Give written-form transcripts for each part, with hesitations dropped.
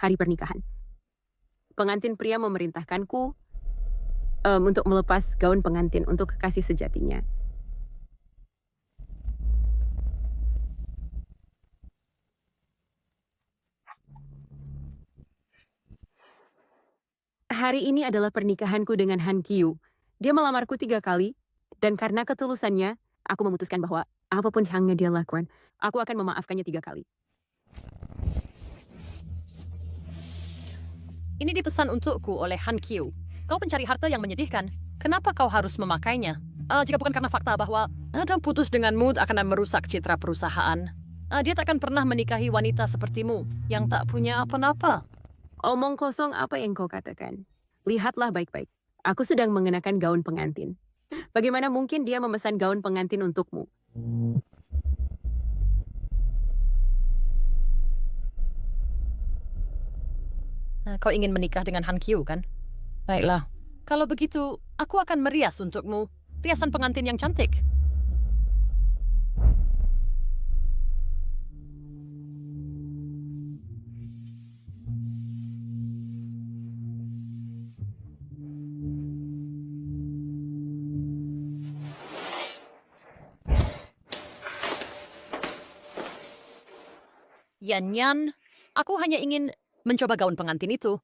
hari pernikahan. Pengantin pria memerintahkanku untuk melepas gaun pengantin untuk kekasih sejatinya. Hari ini adalah pernikahanku dengan Han Kyu. Dia melamarku 3 kali, dan karena ketulusannya, aku memutuskan bahwa apapun yang dia lakukan, aku akan memaafkannya 3 kali. Ini dipesan untukku oleh Han Kyu. Kau pencari harta yang menyedihkan. Kenapa kau harus memakainya? Jika bukan karena fakta bahwa Adam putus denganmu akan merusak citra perusahaan. Dia takkan pernah menikahi wanita sepertimu yang tak punya apa-apa. Omong kosong apa yang kau katakan? Lihatlah baik-baik. Aku sedang mengenakan gaun pengantin. Bagaimana mungkin dia memesan gaun pengantin untukmu? Kau ingin menikah dengan Han Kyu, kan? Baiklah. Kalau begitu, aku akan merias untukmu riasan pengantin yang cantik. Yan, aku hanya ingin mencoba gaun pengantin itu.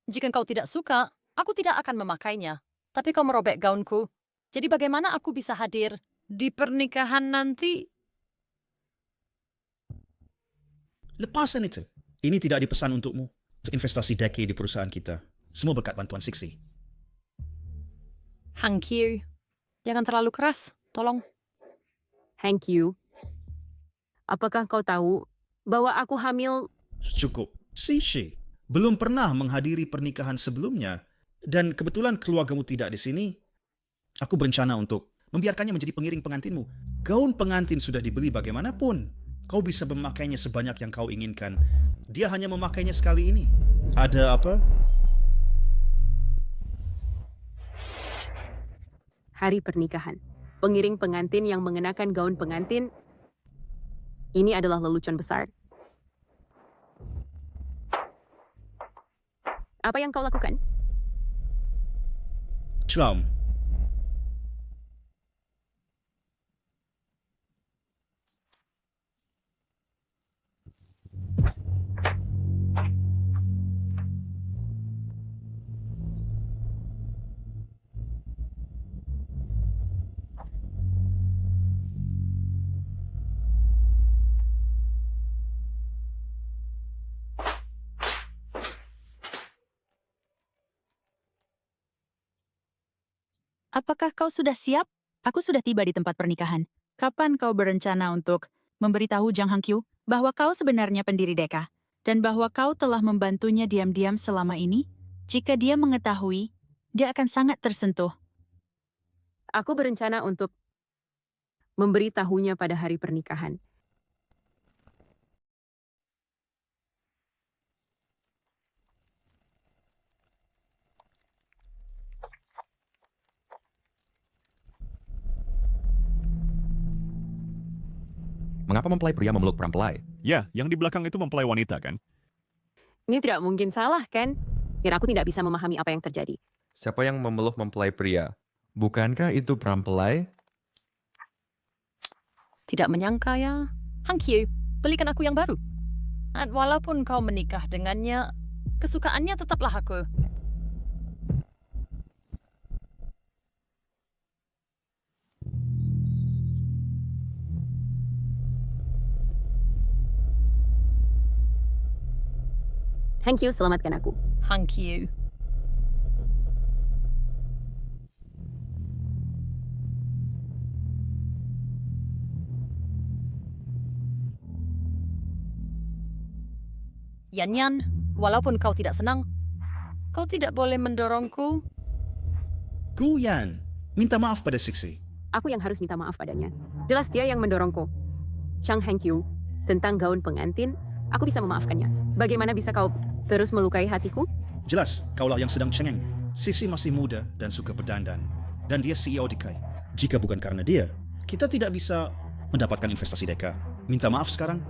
Jika kau tidak suka, aku tidak akan memakainya. Tapi kau merobek gaunku. Jadi bagaimana aku bisa hadir di pernikahan nanti? Lepasan itu. Ini tidak dipesan untukmu. Untuk investasi decade di perusahaan kita. Semua berkat bantuan Sixi. Han Kyu, jangan terlalu keras, tolong. Han Kyu, apakah kau tahu bahwa aku hamil? Cukup. Sixi belum pernah menghadiri pernikahan sebelumnya. Dan kebetulan keluargamu tidak di sini. Aku berencana untuk membiarkannya menjadi pengiring pengantinmu. Gaun pengantin sudah dibeli bagaimanapun. Kau bisa memakainya sebanyak yang kau inginkan. Dia hanya memakainya sekali ini. Ada apa? Hari pernikahan. Pengiring pengantin yang mengenakan gaun pengantin. Ini adalah lelucon besar. Apa yang kau lakukan? Trump. Apakah kau sudah siap? Aku sudah tiba di tempat pernikahan. Kapan kau berencana untuk memberitahu Jang Hangkyu bahwa kau sebenarnya pendiri Deka dan bahwa kau telah membantunya diam-diam selama ini? Jika dia mengetahui, dia akan sangat tersentuh. Aku berencana untuk memberitahunya pada hari pernikahan. Mengapa mempelai pria memeluk perampelai? Ya, yang di belakang itu mempelai wanita, kan? Ini tidak mungkin salah, kan? Dan aku tidak bisa memahami apa yang terjadi. Siapa yang memeluk mempelai pria? Bukankah itu perampelai? Tidak menyangka ya. Han Kyu, belikan aku yang baru. Dan walaupun kau menikah dengannya, kesukaannya tetaplah aku. Han Kyu, selamatkan aku. Han Kyu. Yan, walaupun kau tidak senang, kau tidak boleh mendorongku. Guyan, minta maaf pada Sixi. Aku yang harus minta maaf padanya. Jelas dia yang mendorongku. Chang Han Kyu, tentang gaun pengantin, aku bisa memaafkannya. Bagaimana bisa kau terus melukai hatiku? Jelas, kaulah yang sedang cengeng. Sixi masih muda dan suka berdandan. Dan dia CEO di Kai. Jika bukan karena dia, kita tidak bisa mendapatkan investasi Deka. Minta maaf sekarang.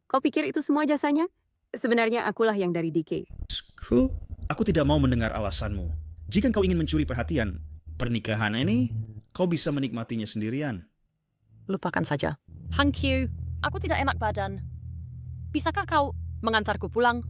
Kau pikir itu semua jasanya? Sebenarnya akulah yang dari DK. Aku tidak mau mendengar alasanmu. Jika kau ingin mencuri perhatian, pernikahan ini kau bisa menikmatinya sendirian. Lupakan saja. Han Q, aku tidak enak badan. Bisakah kau mengantarku pulang?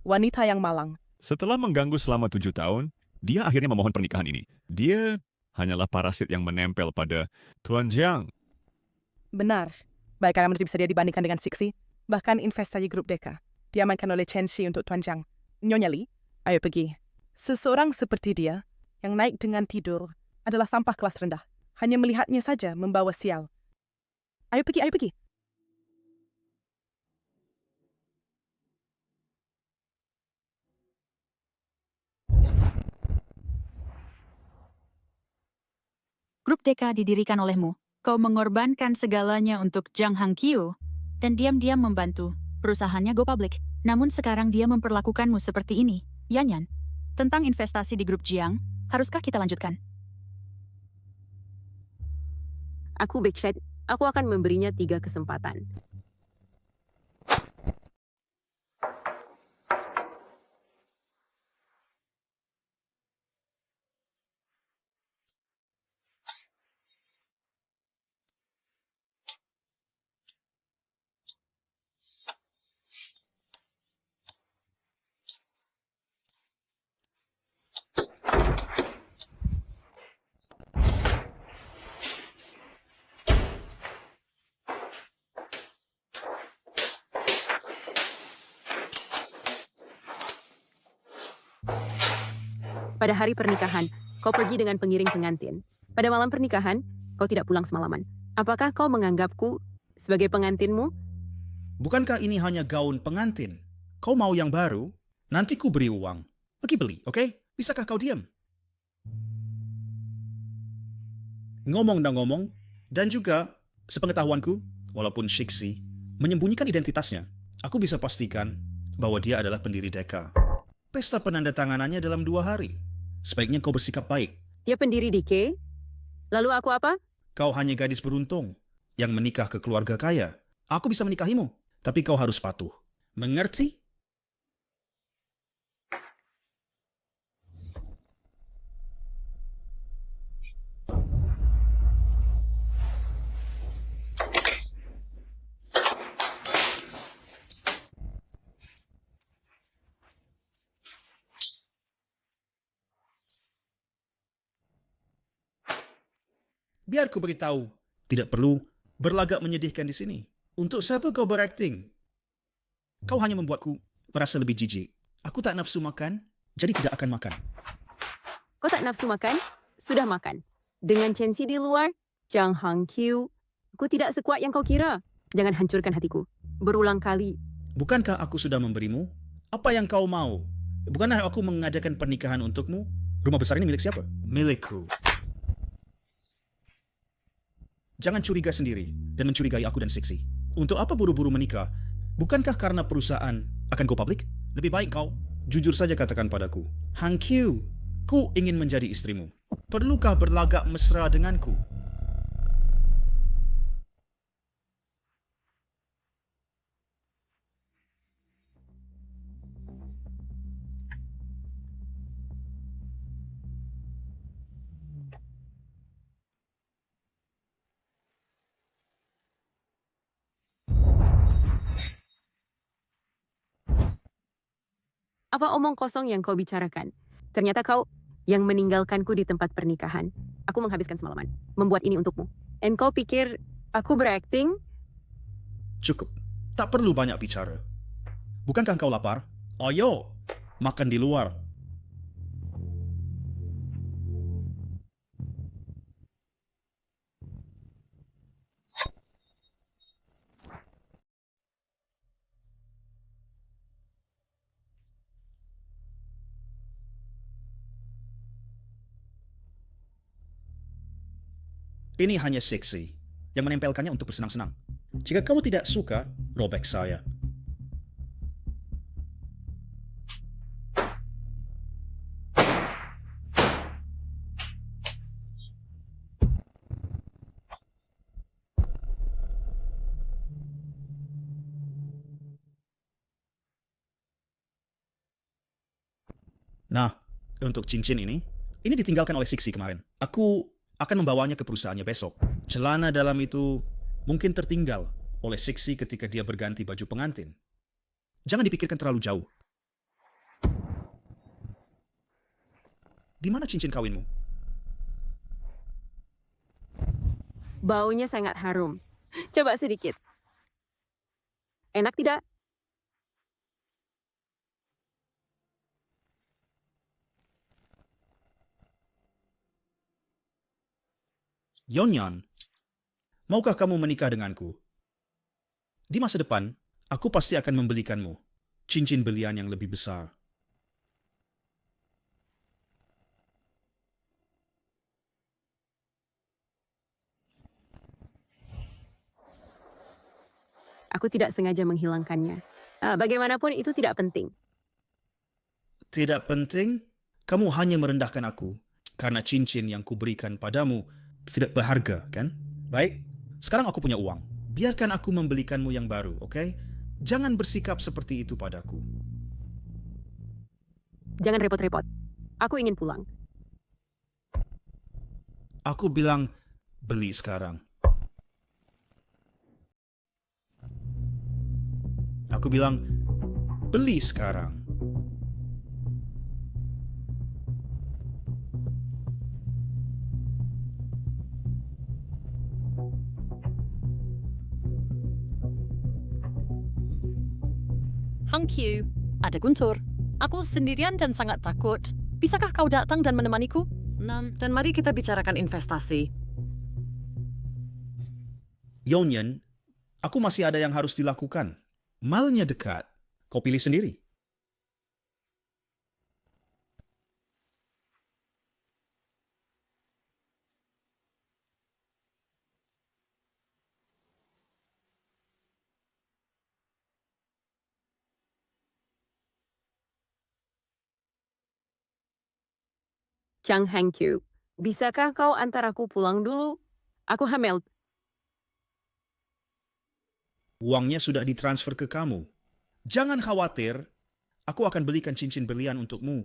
Wanita yang malang. Setelah mengganggu selama 7 tahun, dia akhirnya memohon pernikahan ini. Dia hanyalah parasit yang menempel pada Tuan Jiang. Benar. Baik karena bisa dia dibandingkan dengan Sixi, bahkan investasi grup Deka. Diamankan oleh Chen Shi untuk Tuan Jiang. Nyonya Li, ayo pergi. Seseorang seperti dia, yang naik dengan tidur, adalah sampah kelas rendah. Hanya melihatnya saja membawa sial. Ayo pergi, ayo pergi. Grup Deka didirikan olehmu. Kau mengorbankan segalanya untuk Zhang Hangqiu dan diam-diam membantu perusahaannya go public. Namun sekarang dia memperlakukanmu seperti ini. Yanyan, tentang investasi di grup Jiang, haruskah kita lanjutkan? Aku backshot, aku akan memberinya 3 kesempatan. Pada hari pernikahan, kau pergi dengan pengiring pengantin. Pada malam pernikahan, kau tidak pulang semalaman. Apakah kau menganggapku sebagai pengantinmu? Bukankah ini hanya gaun pengantin? Kau mau yang baru? Nanti ku beri uang. Pergi beli, oke? Bisakah kau diam? Ngomong dan ngomong, dan juga sepengetahuanku, walaupun Shixi menyembunyikan identitasnya, aku bisa pastikan bahwa dia adalah pendiri Deka. Pesta penandatanganannya dalam 2 hari. Sebaiknya kau bersikap baik. Dia pendiri DK? Lalu aku apa? Kau hanya gadis beruntung yang menikah ke keluarga kaya. Aku bisa menikahimu, tapi kau harus patuh. Mengerti? Biar ku beritahu, tidak perlu berlagak menyedihkan di sini. Untuk siapa kau berakting? Kau hanya membuatku merasa lebih jijik. Aku tak nafsu makan, jadi tidak akan makan. Kau tak nafsu makan? Sudah makan. Dengan Chen-Si di luar, Zhang Hangqiu, aku tidak sekuat yang kau kira. Jangan hancurkan hatiku. Berulang kali. Bukankah aku sudah memberimu? Apa yang kau mau? Bukankah aku mengadakan pernikahan untukmu? Rumah besar ini milik siapa? Milikku. Jangan curiga sendiri dan mencurigai aku dan Sixi. Untuk apa buru-buru menikah? Bukankah karena perusahaan akan go public? Lebih baik kau jujur saja katakan padaku. Hangqiu, ku ingin menjadi istrimu. Perlukah berlagak mesra denganku? Apa omong kosong yang kau bicarakan? Ternyata kau yang meninggalkanku di tempat pernikahan. Aku menghabiskan semalaman membuat ini untukmu. Dan kau pikir aku berakting? Cukup, tak perlu banyak bicara. Bukankah kau lapar? Ayo, makan di luar. Ini hanya seksi yang menempelkannya untuk bersenang-senang. Jika kamu tidak suka, robek saya. Nah, untuk cincin ini ditinggalkan oleh Siksi kemarin. Aku akan membawanya ke perusahaannya besok. Celana dalam itu mungkin tertinggal oleh Siksi ketika dia berganti baju pengantin. Jangan dipikirkan terlalu jauh. Di mana cincin kawinmu? Baunya sangat harum. Coba sedikit. Enak tidak? Yonyan, maukah kamu menikah denganku? Di masa depan, aku pasti akan membelikanmu cincin belian yang lebih besar. Aku tidak sengaja menghilangkannya. Bagaimanapun itu tidak penting. Tidak penting, kamu hanya merendahkan aku karena cincin yang kuberikan padamu tidak berharga, kan? Baik, sekarang aku punya uang. Biarkan aku membelikanmu yang baru, oke? Jangan bersikap seperti itu padaku. Jangan repot-repot. Aku ingin pulang. Aku bilang, beli sekarang. Aku bilang, beli sekarang. Hang Q, ada Guntur. Aku sendirian dan sangat takut. Bisakah kau datang dan menemaniku? Dan mari kita bicarakan investasi. Yonyan, aku masih ada yang harus dilakukan. Malnya dekat. Kau pilih sendiri. Chang Hangkyu, bisakah kau antar aku pulang dulu? Aku hamil. Uangnya sudah ditransfer ke kamu. Jangan khawatir, aku akan belikan cincin berlian untukmu.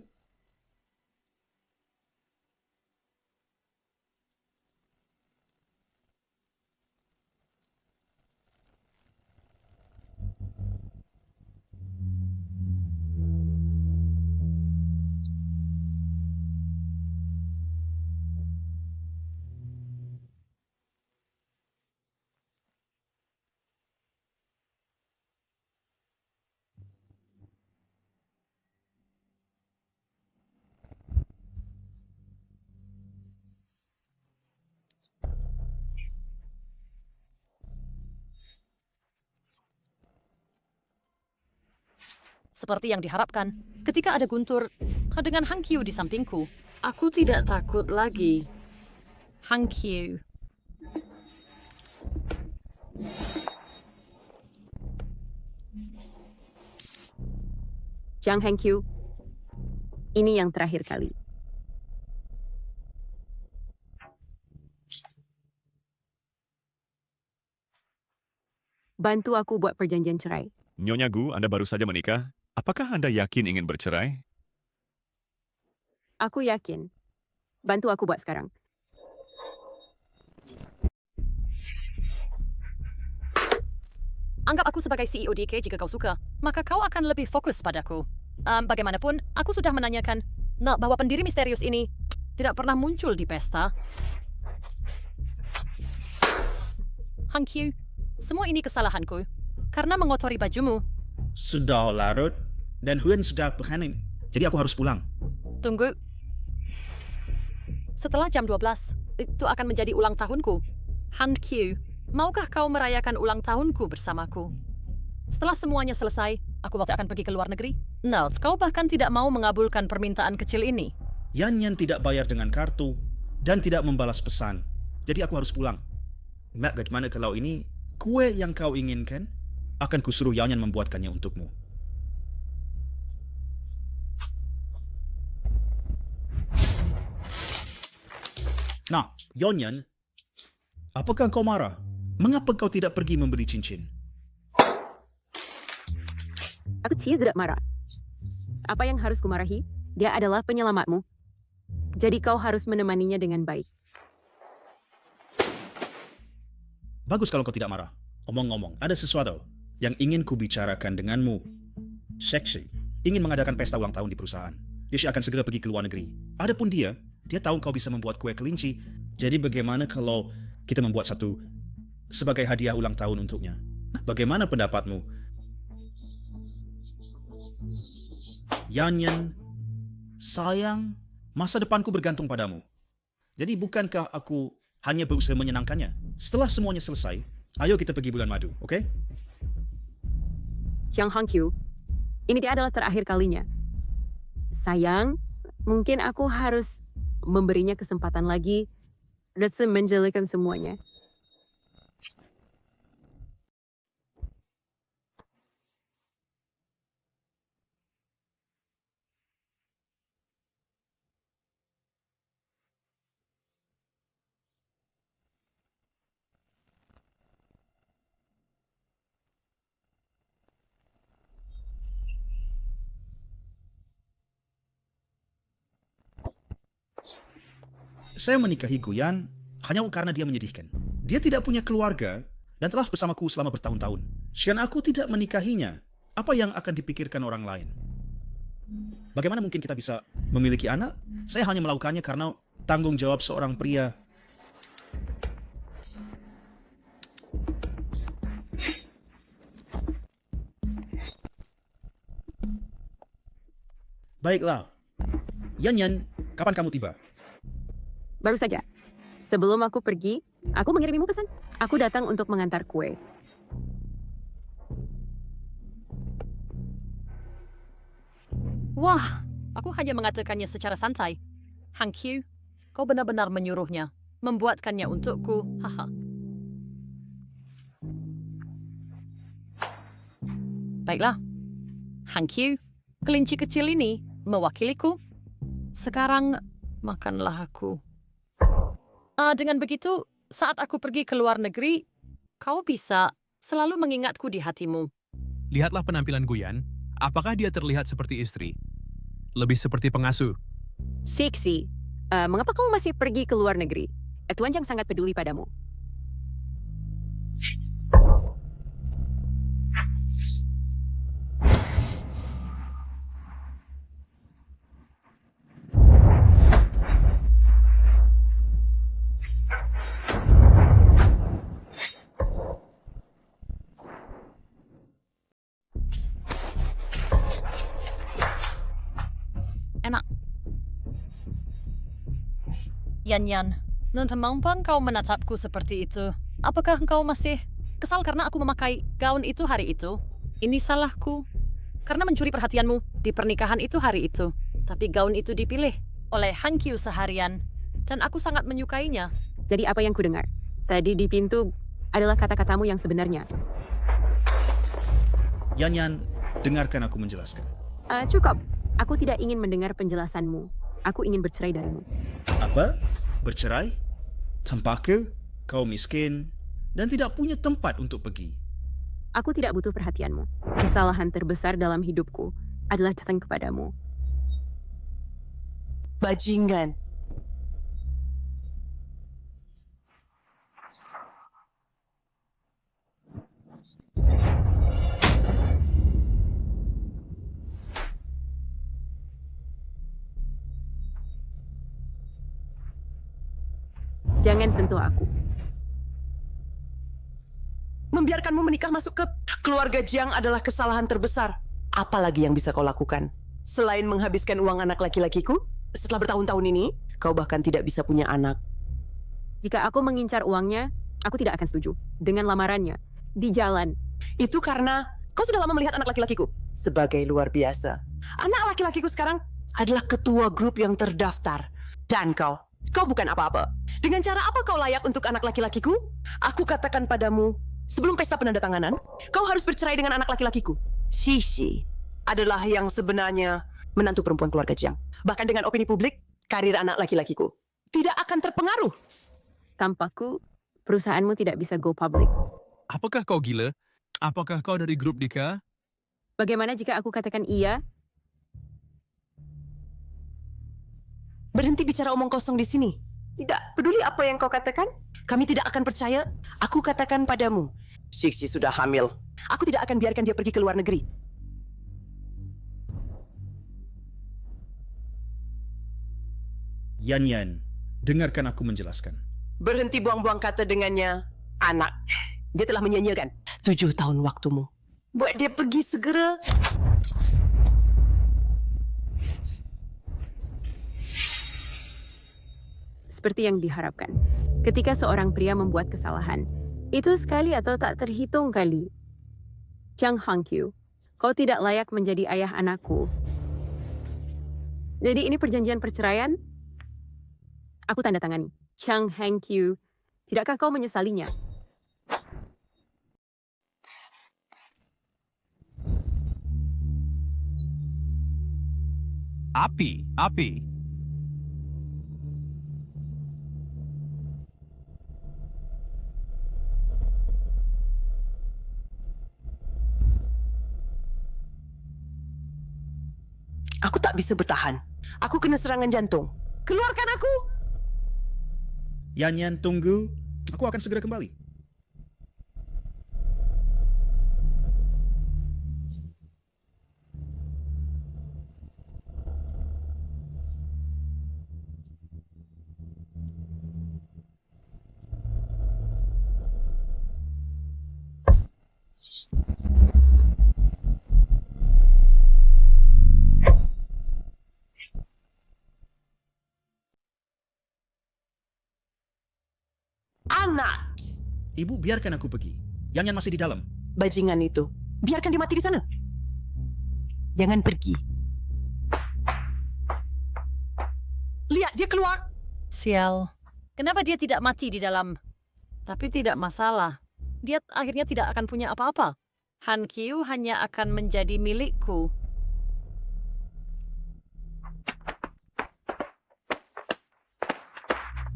Seperti yang diharapkan, ketika ada Guntur dengan Hang Q di sampingku, aku tidak takut lagi. Hang Q. Chang Hangkyu, ini yang terakhir kali. Bantu aku buat perjanjian cerai. Nyonya Gu, Anda baru saja menikah. Apakah Anda yakin ingin bercerai? Aku yakin. Bantu aku buat sekarang. Anggap aku sebagai CEO DK jika kau suka, maka kau akan lebih fokus padaku. Bagaimanapun, aku sudah menanyakan bahwa pendiri misterius ini tidak pernah muncul di pesta. Hang Q, semua ini kesalahanku karena mengotori bajumu. Sudah larut, dan Huan sudah berhanin. Jadi aku harus pulang. Tunggu. Setelah jam 12, itu akan menjadi ulang tahunku. Han Q, maukah kau merayakan ulang tahunku bersamaku? Setelah semuanya selesai, aku akan pergi ke luar negeri. Nels, kau bahkan tidak mau mengabulkan permintaan kecil ini. Yan tidak bayar dengan kartu dan tidak membalas pesan. Jadi aku harus pulang. Matt, bagaimana kalau ini kue yang kau inginkan? Akan kusuruh Yanyan membuatkannya untukmu. Nah, Yanyan, apakah kau marah? Mengapa kau tidak pergi membeli cincin? Aku tidak marah. Apa yang harus kumarahi? Dia adalah penyelamatmu. Jadi kau harus menemaninya dengan baik. Bagus kalau kau tidak marah. Omong-omong, ada sesuatu yang ingin kubicarakan denganmu. Seksi ingin mengadakan pesta ulang tahun di perusahaan. Dia akan segera pergi ke luar negeri. Adapun dia tahu kau bisa membuat kue kelinci. Jadi bagaimana kalau kita membuat satu sebagai hadiah ulang tahun untuknya? Bagaimana pendapatmu? Yanyan, sayang, masa depanku bergantung padamu. Jadi bukankah aku hanya berusaha menyenangkannya? Setelah semuanya selesai, ayo kita pergi bulan madu, oke? Jiang Hangqiu, ini dia adalah terakhir kalinya. Sayang, mungkin aku harus memberinya kesempatan lagi dan menjelaskan semuanya. Saya menikahi Guyan hanya karena dia menyedihkan. Dia tidak punya keluarga dan telah bersamaku selama bertahun-tahun. Jika aku tidak menikahinya, apa yang akan dipikirkan orang lain? Bagaimana mungkin kita bisa memiliki anak? Saya hanya melakukannya karena tanggung jawab seorang pria. Baiklah. Yanyan, kapan kamu tiba? Baru saja. Sebelum aku pergi, aku mengirimimu pesan. Aku datang untuk mengantar kue. Wah, aku hanya mengatakannya secara santai. Hangqiu, kau benar-benar menyuruhnya, membuatkannya untukku. Haha. Baiklah. Hangqiu, kelinci kecil ini mewakiliku. Sekarang makanlah aku. Dengan begitu, saat aku pergi ke luar negeri, kau bisa selalu mengingatku di hatimu. Lihatlah penampilan Guyan. Apakah dia terlihat seperti istri? Lebih seperti pengasuh. Siksi, mengapa kamu masih pergi ke luar negeri? Tuan Jiang sangat peduli padamu. Enak. Yanyan, mengapa kau menatapku seperti itu? Apakah engkau masih kesal karena aku memakai gaun itu hari itu? Ini salahku. Karena mencuri perhatianmu di pernikahan itu hari itu. Tapi gaun itu dipilih oleh Hangqiu seharian. Dan aku sangat menyukainya. Jadi apa yang kudengar? Tadi di pintu adalah kata-katamu yang sebenarnya. Yanyan, dengarkan aku menjelaskan. Cukup. Aku tidak ingin mendengar penjelasanmu. Aku ingin bercerai darimu. Apa? Bercerai? Tampaknya kau miskin dan tidak punya tempat untuk pergi. Aku tidak butuh perhatianmu. Kesalahan terbesar dalam hidupku adalah datang kepadamu. Bajingan. Jangan sentuh aku. Membiarkanmu menikah masuk ke keluarga Jiang adalah kesalahan terbesar. Apa lagi yang bisa kau lakukan? Selain menghabiskan uang anak laki-lakiku, setelah bertahun-tahun ini, kau bahkan tidak bisa punya anak. Jika aku mengincar uangnya, aku tidak akan setuju dengan lamarannya di jalan. Itu karena kau sudah lama melihat anak laki-lakiku sebagai luar biasa. Anak laki-lakiku sekarang adalah ketua grup yang terdaftar. Dan kau bukan apa-apa. Dengan cara apa kau layak untuk anak laki-lakiku? Aku katakan padamu, sebelum pesta penandatanganan, kau harus bercerai dengan anak laki-lakiku. Shishi adalah yang sebenarnya menantu perempuan keluarga Jiang. Bahkan dengan opini publik, karir anak laki-lakiku tidak akan terpengaruh. Tanpaku, perusahaanmu tidak bisa go public. Apakah kau gila? Apakah kau dari grup Dika? Bagaimana jika aku katakan iya? Berhenti bicara omong kosong di sini. Tidak peduli apa yang kau katakan, kami tidak akan percaya. Aku katakan padamu, Shixi sudah hamil. Aku tidak akan biarkan dia pergi ke luar negeri. Yan, dengarkan aku menjelaskan. Berhenti buang-buang kata dengannya, anak. Dia telah menyia-nyiakan 7 tahun waktumu. Buat dia pergi segera. Seperti yang diharapkan. Ketika seorang pria membuat kesalahan, itu sekali atau tak terhitung kali. Chang Hangqiu, kau tidak layak menjadi ayah anakku. Jadi ini perjanjian perceraian? Aku tanda tangani. Chang Hangqiu, tidakkah kau menyesalinya? Api. Aku tak bisa bertahan. Aku kena serangan jantung. Keluarkan aku! Yan, tunggu. Aku akan segera kembali. Anak! Ibu, biarkan aku pergi. Yan masih di dalam. Bajingan itu. Biarkan dia mati di sana. Jangan pergi. Lihat, dia keluar. Sial. Kenapa dia tidak mati di dalam? Tapi tidak masalah. Dia akhirnya tidak akan punya apa-apa. Hangqiu hanya akan menjadi milikku.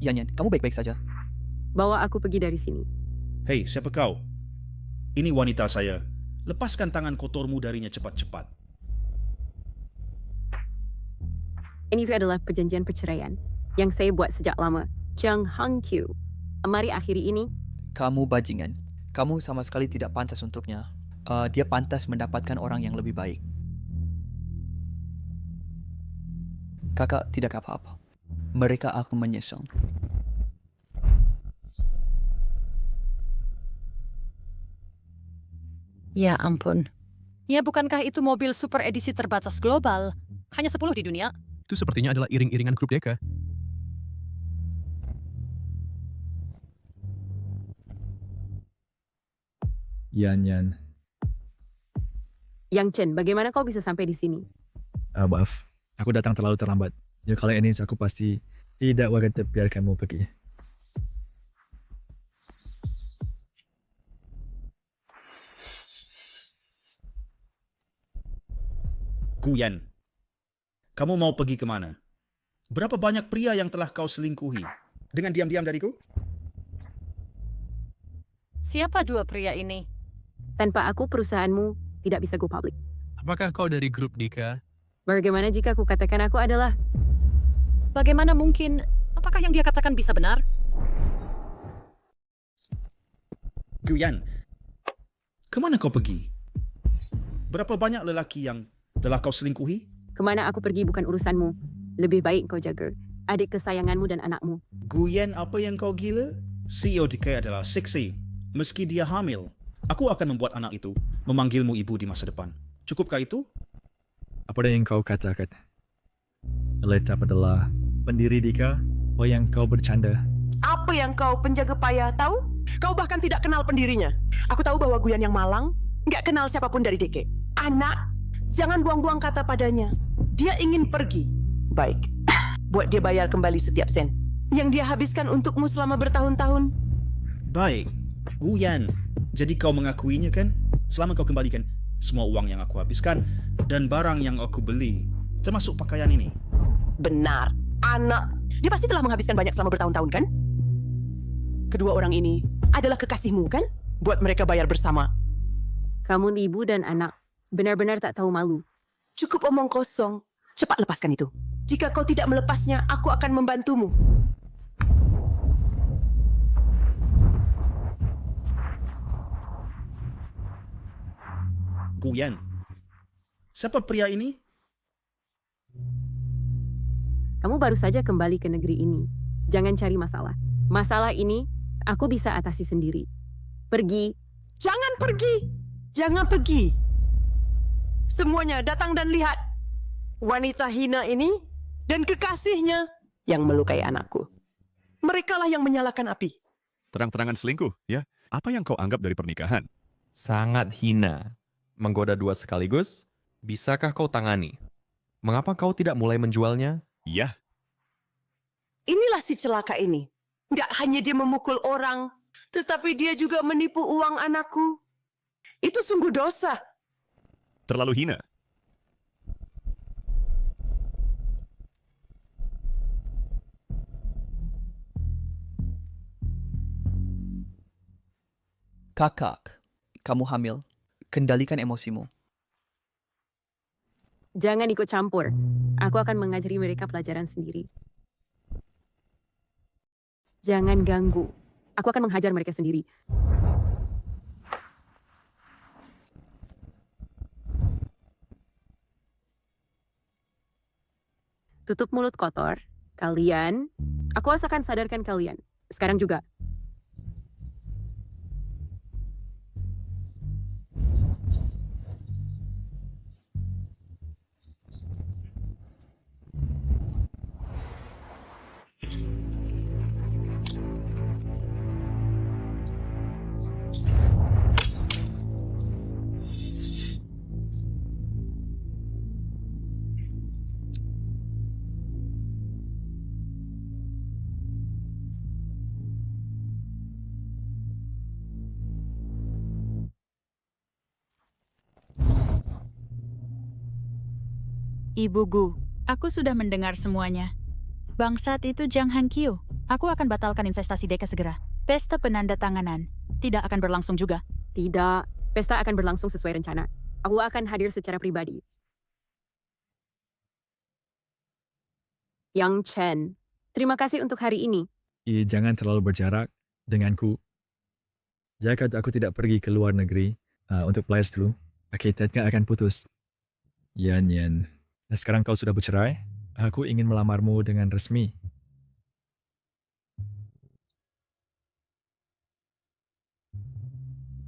Yan, kamu baik-baik saja. Bawa aku pergi dari sini. Hei, siapa kau? Ini wanita saya. Lepaskan tangan kotormu darinya cepat-cepat. Ini adalah perjanjian perceraian yang saya buat sejak lama. Chang Hangqiu, mari akhiri ini. Kamu bajingan. Kamu sama sekali tidak pantas untuknya. Dia pantas mendapatkan orang yang lebih baik. Kakak tidak apa-apa. Mereka akan menyesal. Ya ampun. Ya bukankah itu mobil super edisi terbatas global? Hanya 10 di dunia. Itu sepertinya adalah iring-iringan grup Deka. Yan. Yang Chen, bagaimana kau bisa sampai di sini? Maaf, aku datang terlalu terlambat. Ya kali ini aku pasti tidak akan biarkanmu pergi. Guyan, kamu mau pergi kemana? Berapa banyak pria yang telah kau selingkuhi? Dengan diam-diam dariku? Siapa dua pria ini? Tanpa aku, perusahaanmu tidak bisa go public. Apakah kau dari grup Dika? Bagaimana jika aku katakan aku adalah... Bagaimana mungkin? Apakah yang dia katakan bisa benar? Guyan, kemana kau pergi? Berapa banyak lelaki yang telah kau selingkuhi? Kemana aku pergi bukan urusanmu. Lebih baik kau jaga adik kesayanganmu dan anakmu. Guyan, apa yang kau gila? CEO Dika adalah Shixi. Meski dia hamil, aku akan membuat anak itu memanggilmu ibu di masa depan. Cukupkah itu? Apa yang kau katakan? Letap adalah pendiri Dika, apa yang kau bercanda? Apa yang kau penjaga payah tahu? Kau bahkan tidak kenal pendirinya. Aku tahu bahwa Guyan yang malang nggak kenal siapapun dari DK. Anak, jangan buang-buang kata padanya. Dia ingin pergi. Baik, buat dia bayar kembali setiap sen. yang dia habiskan untukmu selama bertahun-tahun. Baik, Guyan. Jadi kau mengakuinya kan? Selama kau kembalikan semua uang yang aku habiskan dan barang yang aku beli, termasuk pakaian ini. Benar, anak. Dia pasti telah menghabiskan banyak selama bertahun-tahun kan? Kedua orang ini adalah kekasihmu kan? Buat mereka bayar bersama. Kamu ibu dan anak benar-benar tak tahu malu. Cukup omong kosong. Cepat lepaskan itu. Jika kau tidak melepasnya, aku akan membantumu. Guyan. Siapa pria ini? Kamu baru saja kembali ke negeri ini. Jangan cari masalah. Masalah ini aku bisa atasi sendiri. Pergi. Jangan pergi. Jangan pergi. Semuanya datang dan lihat. Wanita hina ini dan kekasihnya yang melukai anakku. Merekalah yang menyalakan api. Terang-terangan selingkuh, ya? Apa yang kau anggap dari pernikahan? Sangat hina. Menggoda dua sekaligus, bisakah kau tangani? Mengapa kau tidak mulai menjualnya? Iya, Inilah si celaka ini. Nggak hanya dia memukul orang, tetapi dia juga menipu uang anakku. Itu sungguh dosa. terlalu hina. Kakak, kamu hamil. Kendalikan emosimu. Jangan ikut campur. Aku akan mengajari mereka pelajaran sendiri. Jangan ganggu. Aku akan menghajar mereka sendiri. Tutup mulut kotor. Kalian. Aku akan sadarkan kalian. Sekarang juga. Ibu Gu, aku sudah mendengar semuanya. Bangsat itu Jiang Hangqiu. Aku akan batalkan investasi Deka segera. Pesta penandatanganan tidak akan berlangsung juga. Tidak. Pesta akan berlangsung sesuai rencana. Aku akan hadir secara pribadi. Yang Chen, terima kasih untuk hari ini. Jangan terlalu berjarak denganku. Jika aku tidak pergi ke luar negeri untuk players dulu, kita akan putus. Yan. Sekarang kau sudah bercerai, aku ingin melamarmu dengan resmi.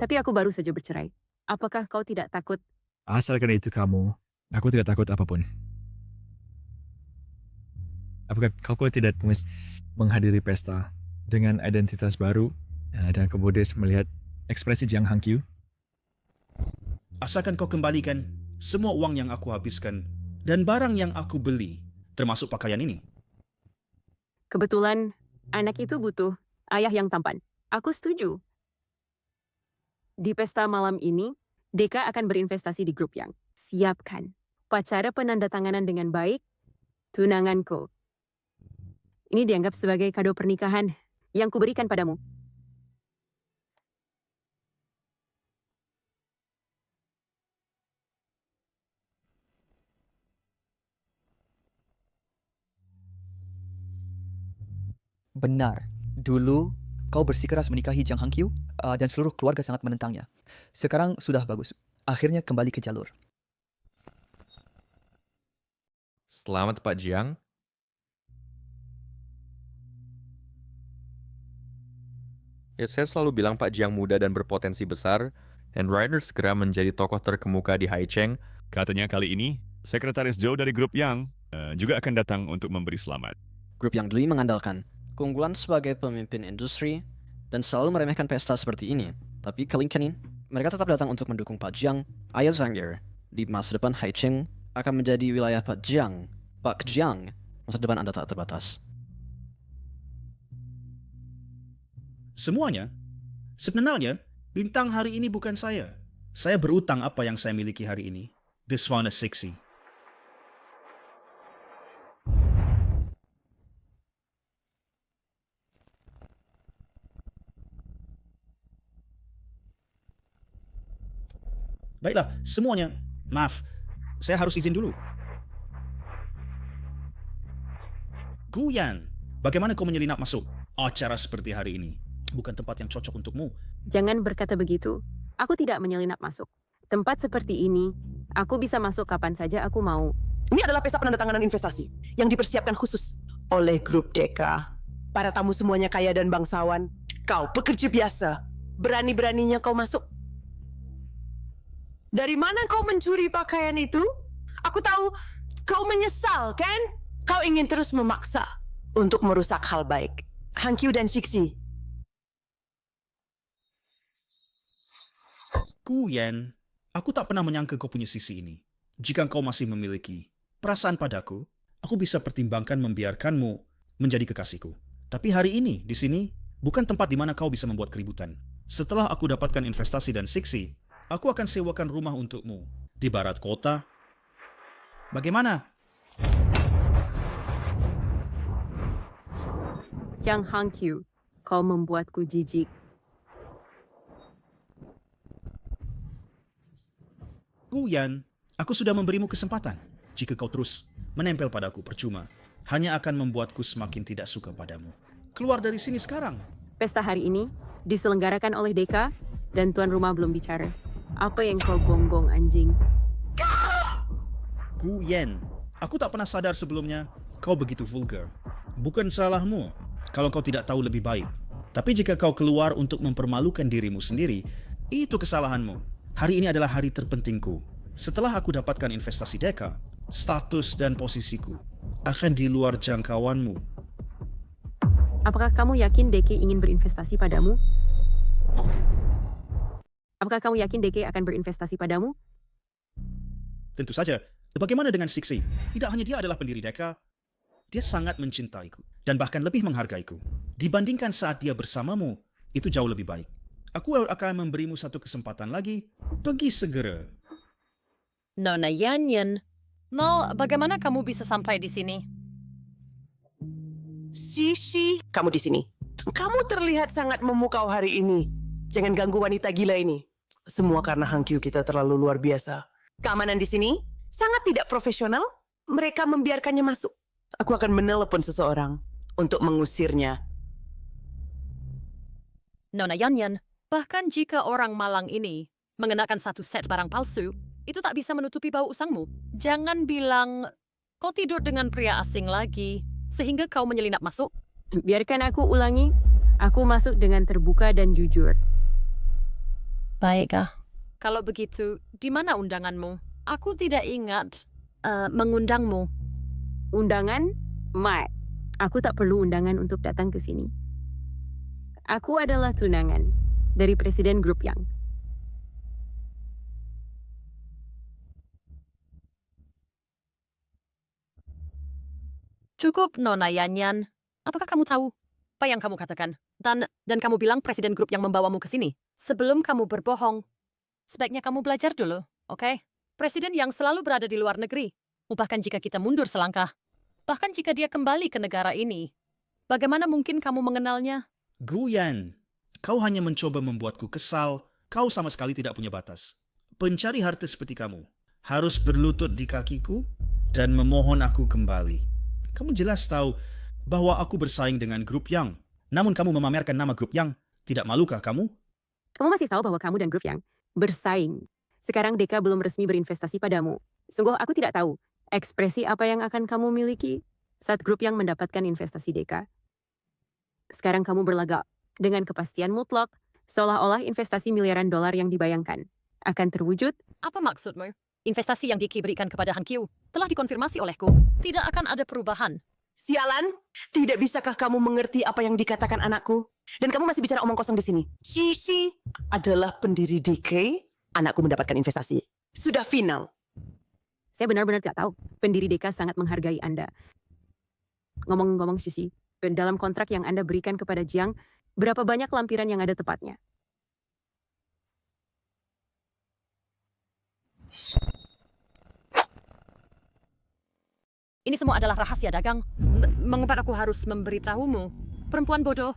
Tapi aku baru saja bercerai. Apakah kau tidak takut? Asalkan itu kamu, aku tidak takut apapun. Apakah kau tidak menghadiri pesta dengan identitas baru dan kemudian melihat ekspresi Jiang Hangqiu? Asalkan kau kembalikan semua uang yang aku habiskan dan barang yang aku beli, termasuk pakaian ini. Kebetulan anak itu butuh ayah yang tampan. Aku setuju. Di pesta malam ini, Deka akan berinvestasi di grup yang siapkan. Upacara penandatanganan dengan baik, tunanganku. Ini dianggap sebagai kado pernikahan yang kuberikan padamu. Benar. Dulu, kau bersikeras menikahi Jiang Hangqiu dan seluruh keluarga sangat menentangnya. Sekarang sudah bagus. Akhirnya kembali ke jalur. Selamat Pak Jiang. Ya, saya selalu bilang Pak Jiang muda dan berpotensi besar, dan Ryder segera menjadi tokoh terkemuka di Haicheng. Katanya kali ini, Sekretaris Zhou dari grup Yang juga akan datang untuk memberi selamat. Grup Yang Dui mengandalkan keunggulan sebagai pemimpin industri dan selalu meremehkan pesta seperti ini. Tapi kali ini, mereka tetap datang untuk mendukung Pak Jiang. Ayah Zhangyer, di masa depan Haicheng akan menjadi wilayah Pak Jiang. Pak Jiang, masa depan Anda tak terbatas. Semuanya? Sebenarnya, bintang hari ini bukan saya. Saya berutang apa yang saya miliki hari ini. This one is Sixi. Baiklah, semuanya. Maaf, saya harus izin dulu. Guyan, bagaimana kau menyelinap masuk? Acara seperti hari ini bukan tempat yang cocok untukmu. Jangan berkata begitu. Aku tidak menyelinap masuk. Tempat seperti ini, aku bisa masuk kapan saja aku mau. Ini adalah pesta penandatanganan investasi yang dipersiapkan khusus oleh grup Deka. Para tamu semuanya kaya dan bangsawan. Kau pekerja biasa. Berani-beraninya kau masuk. Dari mana kau mencuri pakaian itu? Aku tahu kau menyesal, kan? Kau ingin terus memaksa untuk merusak hal baik. Hankyu dan Sixi. Guyan, aku tak pernah menyangka kau punya sisi ini. Jika kau masih memiliki perasaan padaku, aku bisa pertimbangkan membiarkanmu menjadi kekasihku. Tapi hari ini, di sini, bukan tempat di mana kau bisa membuat keributan. Setelah aku dapatkan investasi dan Sixi, aku akan sewakan rumah untukmu di barat kota. Bagaimana? Jang Hankyu, kau membuatku jijik. Guyan, aku sudah memberimu kesempatan. Jika kau terus menempel padaku percuma, hanya akan membuatku semakin tidak suka padamu. Keluar dari sini sekarang. Pesta hari ini diselenggarakan oleh Deka dan tuan rumah belum bicara. Apa yang kau gonggong, anjing? Guyan, aku tak pernah sadar sebelumnya kau begitu vulgar. Bukan salahmu kalau kau tidak tahu lebih baik. Tapi jika kau keluar untuk mempermalukan dirimu sendiri, itu kesalahanmu. Hari ini adalah hari terpentingku. Setelah aku dapatkan investasi Deka, status dan posisiku akan di luar jangkauanmu. Apakah kamu yakin Deke ingin berinvestasi padamu? Apakah kamu yakin Deke akan berinvestasi padamu? Tentu saja. Bagaimana dengan Sixi? Tidak hanya dia adalah pendiri Deka, dia sangat mencintaiku dan bahkan lebih menghargaiku. Dibandingkan saat dia bersamamu, itu jauh lebih baik. Aku akan memberimu satu kesempatan lagi. Pergi segera. Nona Yanyan. Nol, bagaimana kamu bisa sampai di sini? Sisi, kamu di sini. Kamu terlihat sangat memukau hari ini. Jangan ganggu wanita gila ini. Semua karena Hankyu kita terlalu luar biasa. Keamanan di sini sangat tidak profesional. Mereka membiarkannya masuk. Aku akan menelepon seseorang untuk mengusirnya. Nona Yanyan, bahkan jika orang malang ini mengenakan satu set barang palsu, itu tak bisa menutupi bau usangmu. Jangan bilang kau tidur dengan pria asing lagi, sehingga kau menyelinap masuk. Biarkan aku ulangi. Aku masuk dengan terbuka dan jujur. Baiklah. Kalau begitu, di mana undanganmu? Aku tidak ingat mengundangmu. Undangan? Mat. Aku tak perlu undangan untuk datang ke sini. Aku adalah tunangan dari Presiden Grup Yang. Cukup, Nona Yanyan. Apakah kamu tahu apa yang kamu katakan? Dan kamu bilang Presiden Grup yang membawamu ke sini. Sebelum kamu berbohong, sebaiknya kamu belajar dulu, oke? Presiden yang selalu berada di luar negeri. Bahkan jika kita mundur selangkah. Bahkan jika dia kembali ke negara ini. Bagaimana mungkin kamu mengenalnya? Guyan, kau hanya mencoba membuatku kesal. Kau sama sekali tidak punya batas. Pencari harta seperti kamu harus berlutut di kakiku dan memohon aku kembali. Kamu jelas tahu bahwa aku bersaing dengan Grup Yang. Namun kamu memamerkan nama Grup Yang. Tidak malukah kamu? Kamu masih tahu bahwa kamu dan Grup Yang bersaing. Sekarang Deka belum resmi berinvestasi padamu. Sungguh aku tidak tahu ekspresi apa yang akan kamu miliki saat Grup Yang mendapatkan investasi Deka. Sekarang kamu berlagak dengan kepastian mutlak, seolah-olah investasi miliaran dolar yang dibayangkan akan terwujud. Apa maksudmu? Investasi yang Diki berikan kepada Hankyu telah dikonfirmasi olehku. Tidak akan ada perubahan. Sialan, tidak bisakah kamu mengerti apa yang dikatakan anakku? Dan kamu masih bicara omong kosong di sini. Sisi adalah pendiri DK. Anakku mendapatkan investasi. Sudah final. Saya benar-benar tidak tahu. Pendiri Deka sangat menghargai Anda. Ngomong-ngomong Sisi, dalam kontrak yang Anda berikan kepada Jiang, Berapa banyak lampiran yang ada tepatnya? Ini semua adalah rahasia dagang. Mengapa aku harus memberitahumu? Perempuan bodoh.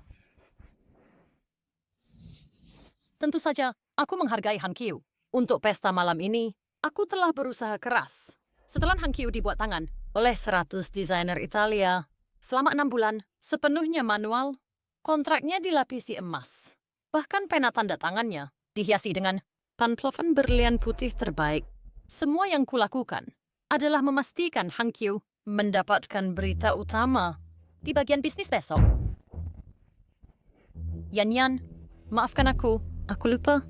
Tentu saja, aku menghargai Han Kyu. Untuk pesta malam ini, aku telah berusaha keras. Setelah Han Kyu dibuat tangan oleh 100 desainer Italia, selama 6 bulan, sepenuhnya manual, kontraknya dilapisi emas. Bahkan pena tanda tangannya dihiasi dengan pantlofen berlian putih terbaik. Semua yang kulakukan adalah memastikan Han Kyu mendapatkan berita utama di bagian bisnis besok. Yan, maafkan aku lupa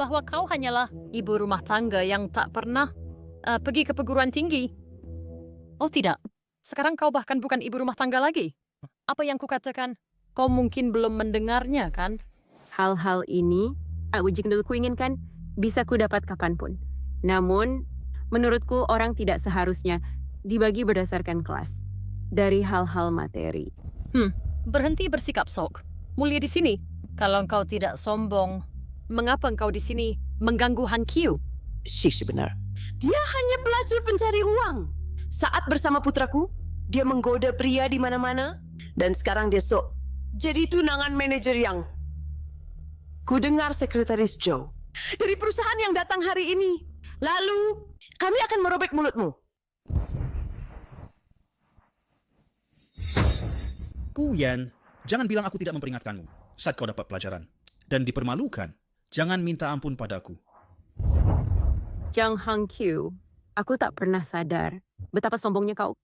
bahwa kau hanyalah ibu rumah tangga yang tak pernah pergi ke perguruan tinggi. Oh tidak, sekarang kau bahkan bukan ibu rumah tangga lagi. Apa yang kukatakan, kau mungkin belum mendengarnya, kan? Hal-hal ini, jika ku inginkan, bisa ku dapat kapanpun. Namun, menurutku orang tidak seharusnya dibagi berdasarkan kelas. Dari hal-hal materi. Berhenti bersikap sok. Mulia di sini. Kalau engkau tidak sombong, mengapa engkau di sini mengganggu Han Kyu? Shishi benar. Dia hanya pelacur pencari uang. Saat bersama putraku, dia menggoda pria di mana-mana. Dan sekarang dia jadi tunangan manajer yang... Kudengar sekretaris Joe dari perusahaan yang datang hari ini. Lalu, kami akan merobek mulutmu. Guyan, jangan bilang aku tidak memperingatkanmu saat kau dapat pelajaran. Dan dipermalukan, jangan minta ampun padaku. Jang Han Kyu, aku tak pernah sadar betapa sombongnya kau.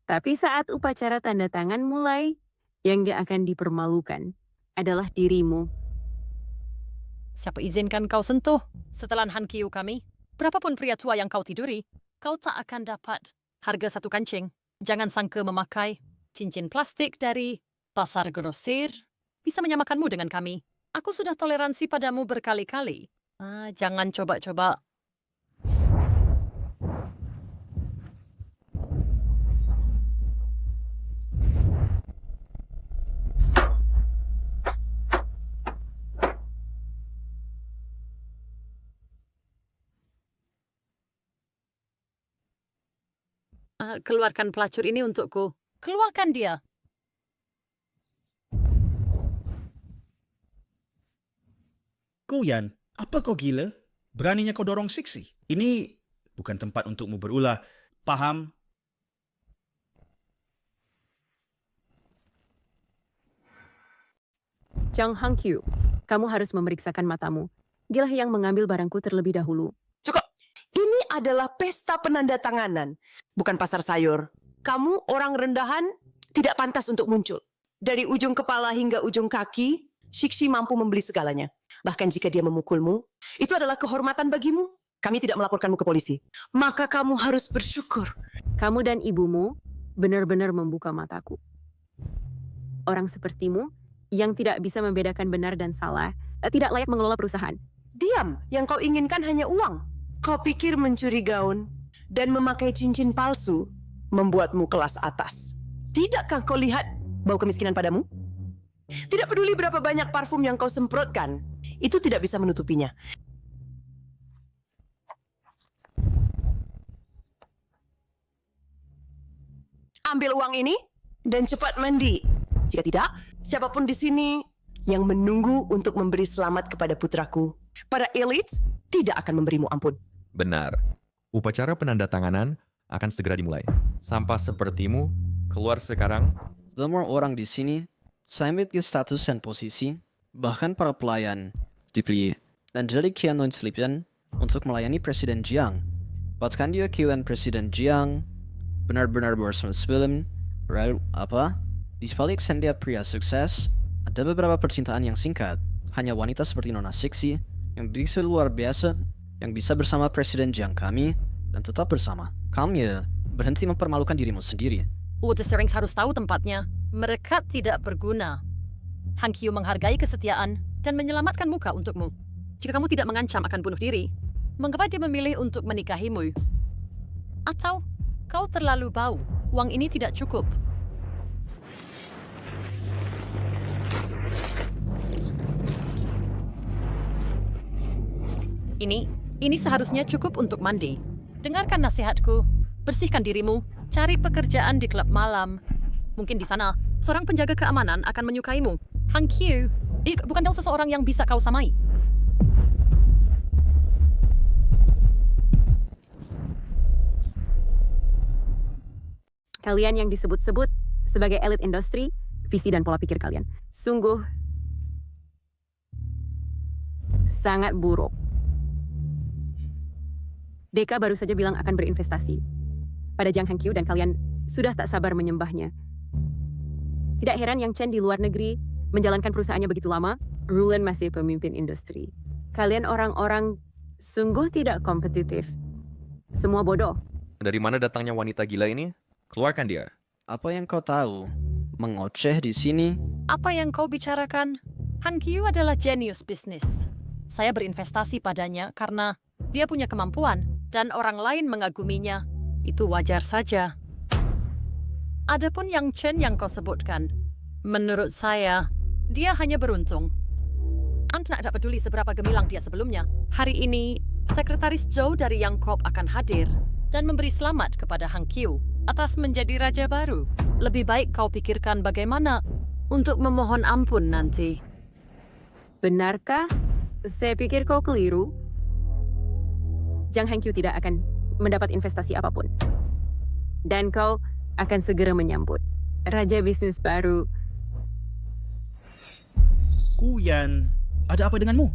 Tapi saat upacara tanda tangan mulai, yang dia akan dipermalukan adalah dirimu. Siapa izinkan kau sentuh setelan Han Kyu kami? Berapapun pria tua yang kau tiduri, kau tak akan dapat harga satu kancing. Jangan sangka memakai cincin plastik dari pasar grosir bisa menyamakanmu dengan kami. Aku sudah toleransi padamu berkali-kali. Jangan coba-coba. Keluarkan pelacur ini untukku. Keluarkan dia. Guyan, apa kau gila? Beraninya kau dorong Sixi? Ini bukan tempat untukmu berulah. Paham? Jang Han Kyu, kamu harus memeriksakan matamu. Dialah yang mengambil barangku terlebih dahulu. Cukup. Ini adalah pesta penandatanganan, bukan pasar sayur. Kamu orang rendahan tidak pantas untuk muncul. Dari ujung kepala hingga ujung kaki, Shixi mampu membeli segalanya. Bahkan jika dia memukulmu, itu adalah kehormatan bagimu. Kami tidak melaporkanmu ke polisi. Maka kamu harus bersyukur. Kamu dan ibumu benar-benar membuka mataku. Orang sepertimu yang tidak bisa membedakan benar dan salah, tidak layak mengelola perusahaan. Diam, yang kau inginkan hanya uang. Kau pikir mencuri gaun dan memakai cincin palsu membuatmu kelas atas. Tidakkah kau lihat bau kemiskinan padamu? Tidak peduli berapa banyak parfum yang kau semprotkan, itu tidak bisa menutupinya. Ambil uang ini dan cepat mandi. Jika tidak, siapapun di sini yang menunggu untuk memberi selamat kepada putraku, para elit tidak akan memberimu ampun. Benar. Upacara penandatanganan akan segera dimulai. Sampah sepertimu keluar sekarang. Semua orang di sini saya memiliki status dan posisi, bahkan para pelayan dipilih dan jadi kian non-selipian untuk melayani Presiden Jiang. Bahkan dia kian Presiden Jiang benar-benar bersembilan. Di sebalik sendia pria sukses, ada beberapa percintaan yang singkat. Hanya wanita seperti Nona Sixi yang begitu luar biasa, yang bisa bersama Presiden Jiang kami dan tetap bersama. Kamu berhenti mempermalukan dirimu sendiri. The Serings harus tahu tempatnya. Mereka tidak berguna. Han Kyu menghargai kesetiaan dan menyelamatkan muka untukmu. Jika kamu tidak mengancam akan bunuh diri, mengapa dia memilih untuk menikahimu? Atau kau terlalu bau, uang ini tidak cukup. Ini seharusnya cukup untuk mandi. Dengarkan nasihatku. Bersihkan dirimu. Cari pekerjaan di klub malam. Mungkin di sana, seorang penjaga keamanan akan menyukaimu. Hang Q, bukan seseorang yang bisa kau samai. Kalian yang disebut-sebut sebagai elit industri, visi dan pola pikir kalian sungguh sangat buruk. Deka baru saja bilang akan berinvestasi pada Jiang Hangqiu dan kalian sudah tak sabar menyembahnya. Tidak heran Yang Chen di luar negeri menjalankan perusahaannya begitu lama, Rulen masih pemimpin industri. Kalian orang-orang sungguh tidak kompetitif. Semua bodoh. Dari mana datangnya wanita gila ini? Keluarkan dia. Apa yang kau tahu? Mengoceh di sini? Apa yang kau bicarakan? Han Qiu adalah jenius bisnis. Saya berinvestasi padanya karena dia punya kemampuan dan orang lain mengaguminya. Itu wajar saja. Adapun Yang Chen yang kau sebutkan, menurut saya, dia hanya beruntung. Anda tidak peduli seberapa gemilang dia sebelumnya. Hari ini, Sekretaris Zhou dari Yang Corp akan hadir dan memberi selamat kepada Hang Qiu atas menjadi raja baru. Lebih baik kau pikirkan bagaimana untuk memohon ampun nanti. Benarkah? Saya pikir kau keliru. Jiang Hangqiu tidak akan mendapat investasi apapun. Dan kau akan segera menyambut raja bisnis baru. Guyan, ada apa denganmu?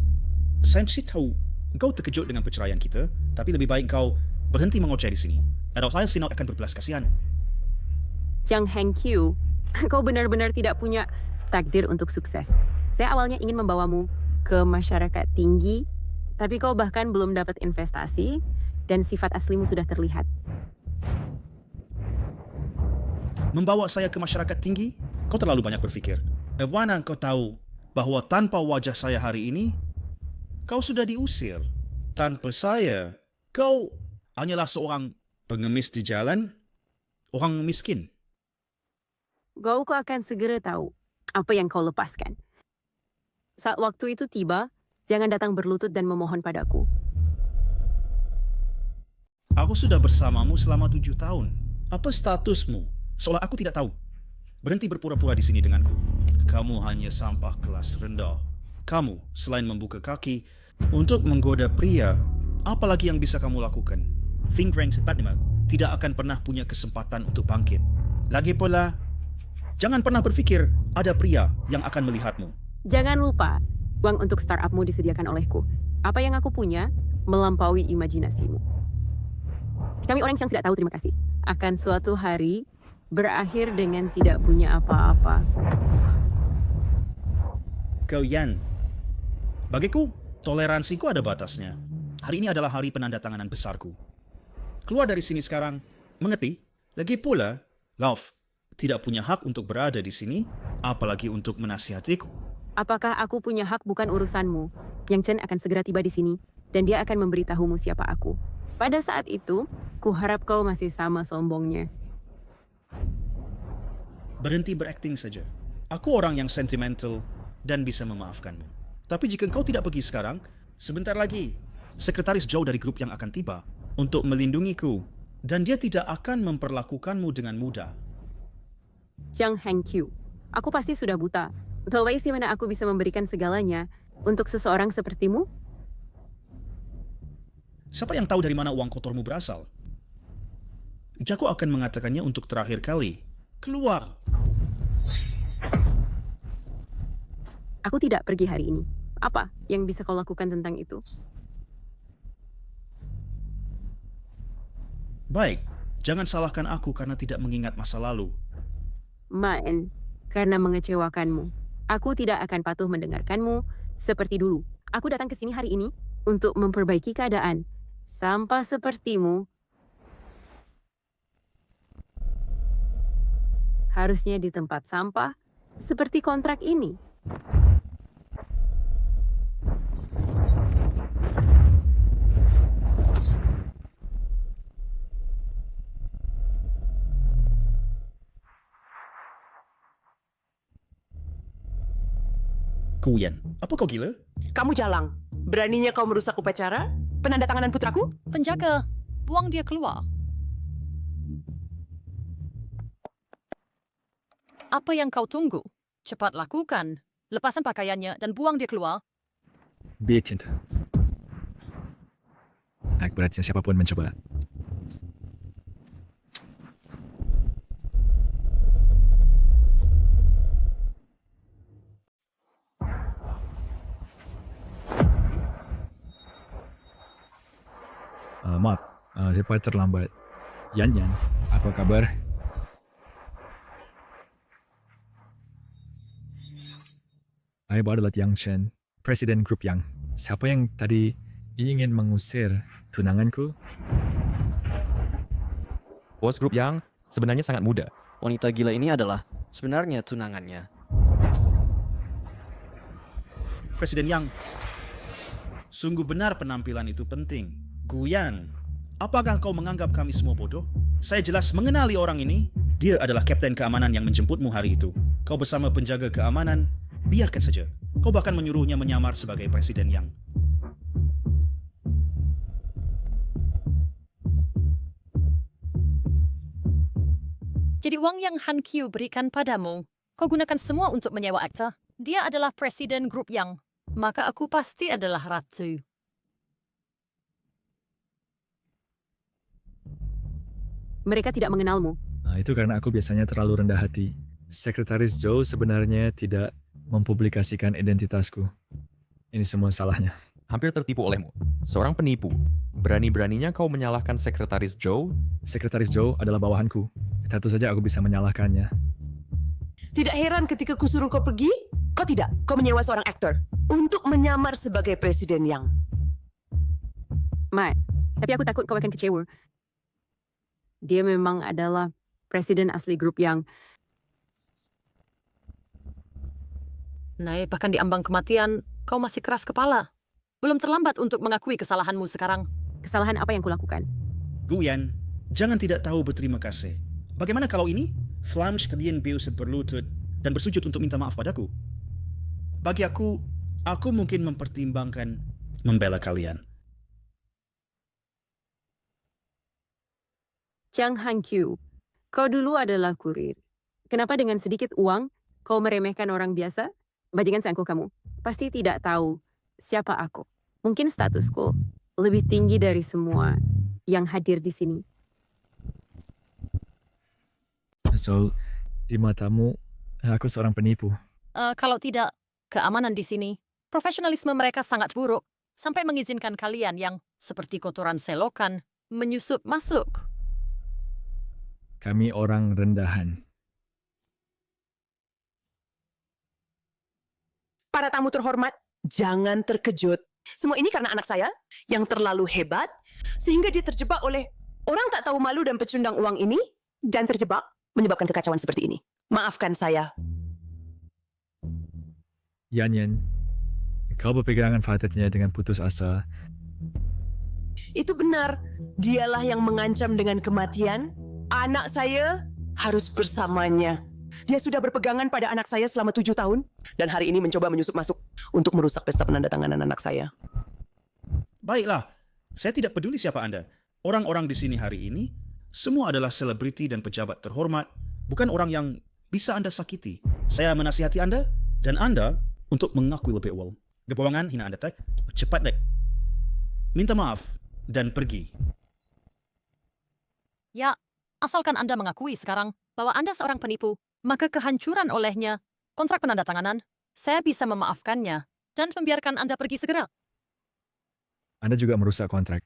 Saya mesti tahu kau terkejut dengan perceraian kita, tapi lebih baik kau berhenti mengoceh di sini. Atau saya Sinot akan berbelas kasihan. Jiang Hangqiu, kau benar-benar tidak punya takdir untuk sukses. Saya awalnya ingin membawamu ke masyarakat tinggi, tapi kau bahkan belum dapat investasi dan sifat aslimu sudah terlihat. Membawa saya ke masyarakat tinggi? Kau terlalu banyak berfikir. Bagaimana kau tahu bahwa tanpa wajah saya hari ini, kau sudah diusir? Tanpa saya, kau hanyalah seorang pengemis di jalan, orang miskin. Kau akan segera tahu apa yang kau lepaskan. Saat waktu itu tiba, jangan datang berlutut dan memohon padaku. Aku sudah bersamamu selama 7 tahun. Apa statusmu? Seolah aku tidak tahu. Berhenti berpura-pura di sini denganku. Kamu hanya sampah kelas rendah. Kamu, selain membuka kaki untuk menggoda pria, apa lagi yang bisa kamu lakukan? Think Rank 45 tidak akan pernah punya kesempatan untuk bangkit. Lagi pula, jangan pernah berfikir ada pria yang akan melihatmu. Jangan lupa, uang untuk startupmu disediakan olehku. Apa yang aku punya melampaui imajinasimu. Kami orang yang tidak tahu terima kasih. Akan suatu hari berakhir dengan tidak punya apa-apa. Kau Yan, bagiku toleransiku ada batasnya. Hari ini adalah hari penandatanganan besarku. Keluar dari sini sekarang, mengerti? Lagi pula, Lauf tidak punya hak untuk berada di sini, apalagi untuk menasihatiku. Apakah aku punya hak bukan urusanmu? Yang Chen akan segera tiba di sini, dan dia akan memberitahumu siapa aku. Pada saat itu, kuharap kau masih sama sombongnya. Berhenti berakting saja. Aku orang yang sentimental dan bisa memaafkanmu. Tapi jika kau tidak pergi sekarang, sebentar lagi, Sekretaris Zhou dari grup yang akan tiba untuk melindungiku, dan dia tidak akan memperlakukanmu dengan mudah. Jiang Hangqiu, aku pasti sudah buta. Tahu si mana aku bisa memberikan segalanya untuk seseorang sepertimu? Siapa yang tahu dari mana uang kotormu berasal? Jago akan mengatakannya untuk terakhir kali. Keluar! Aku tidak pergi hari ini. Apa yang bisa kau lakukan tentang itu? Baik, jangan salahkan aku karena tidak mengingat masa lalu. Maen, karena mengecewakanmu. Aku tidak akan patuh mendengarkanmu seperti dulu. Aku datang ke sini hari ini untuk memperbaiki keadaan. Sampah sepertimu harusnya di tempat sampah seperti kontrak ini. Guyan, apa kau gila? Kamu jalang. Beraninya kau merusak upacara? Penandatanganan putraku? Penjaga, buang dia keluar. Apa yang kau tunggu? Cepat lakukan. Lepaskan pakaiannya dan buang dia keluar. Baik, cinta. Aku berarti siapapun mencoba. Maaf, saya terlambat. Yan, apa kabar? Saya adalah Yang Chen, Presiden Grup Yang. Siapa yang tadi ingin mengusir tunanganku? Bos grup Yang sebenarnya sangat muda. Wanita gila ini adalah sebenarnya tunangannya. Presiden Yang, sungguh benar penampilan itu penting. Guyan, apakah kau menganggap kami semua bodoh? Saya jelas mengenali orang ini. Dia adalah kapten keamanan yang menjemputmu hari itu. Kau bersama penjaga keamanan, biarkan saja. Kau bahkan menyuruhnya menyamar sebagai Presiden Yang. Jadi uang yang Han Qiu berikan padamu, kau gunakan semua untuk menyewa akta. Dia adalah presiden grup Yang, maka aku pasti adalah ratu. Mereka tidak mengenalmu. Itu karena aku biasanya terlalu rendah hati. Sekretaris Zhou sebenarnya tidak mempublikasikan identitasku. Ini semua salahnya. Hampir tertipu olehmu. Seorang penipu. Berani-beraninya kau menyalahkan Sekretaris Zhou? Sekretaris Zhou adalah bawahanku. Tentu saja aku bisa menyalahkannya. Tidak heran ketika kusuruh kau pergi, kau tidak. Kau menyewa seorang aktor untuk menyamar sebagai Presiden Yang. Mat, tapi aku takut kau akan kecewa. Dia memang adalah presiden asli grup Yang. Nah, bahkan di ambang kematian, kau masih keras kepala. Belum terlambat untuk mengakui kesalahanmu sekarang. Kesalahan apa yang kulakukan? Guyan, jangan tidak tahu berterima kasih. Bagaimana kalau ini? Flamsh kalian biasa berlutut dan bersujud untuk minta maaf padaku. Bagi aku mungkin mempertimbangkan membela kalian. Chang Han Qiu, kau dulu adalah kurir. Kenapa dengan sedikit uang kau meremehkan orang biasa? Bajingan sangku kamu. Pasti tidak tahu siapa aku. Mungkin statusku lebih tinggi dari semua yang hadir di sini. So, di matamu, aku seorang penipu. Kalau tidak, keamanan di sini, profesionalisme mereka sangat buruk, sampai mengizinkan kalian yang seperti kotoran selokan menyusup masuk. Kami orang rendahan. Para tamu terhormat, jangan terkejut. Semua ini karena anak saya yang terlalu hebat, sehingga dia terjebak oleh orang tak tahu malu dan pecundang uang ini, dan terjebak menyebabkan kekacauan seperti ini. Maafkan saya. Yan, kau berpegangan fatidnya dengan putus asa. Itu benar. Dialah yang mengancam dengan kematian. Anak saya harus bersamanya. Dia sudah berpegangan pada anak saya selama 7 tahun, dan hari ini mencoba menyusup masuk untuk merusak pesta penandatanganan anak saya. Baiklah, saya tidak peduli siapa Anda. Orang-orang di sini hari ini, semua adalah selebriti dan pejabat terhormat, bukan orang yang bisa Anda sakiti. Saya menasihati Anda, dan Anda untuk mengakui lebih awal. Kebohongan hina Anda, tak? Cepat, tak? Minta maaf, dan pergi. Ya, asalkan Anda mengakui sekarang bahwa Anda seorang penipu, maka kehancuran olehnya, kontrak penandatanganan, saya bisa memaafkannya dan membiarkan Anda pergi segera. Anda juga merusak kontrak.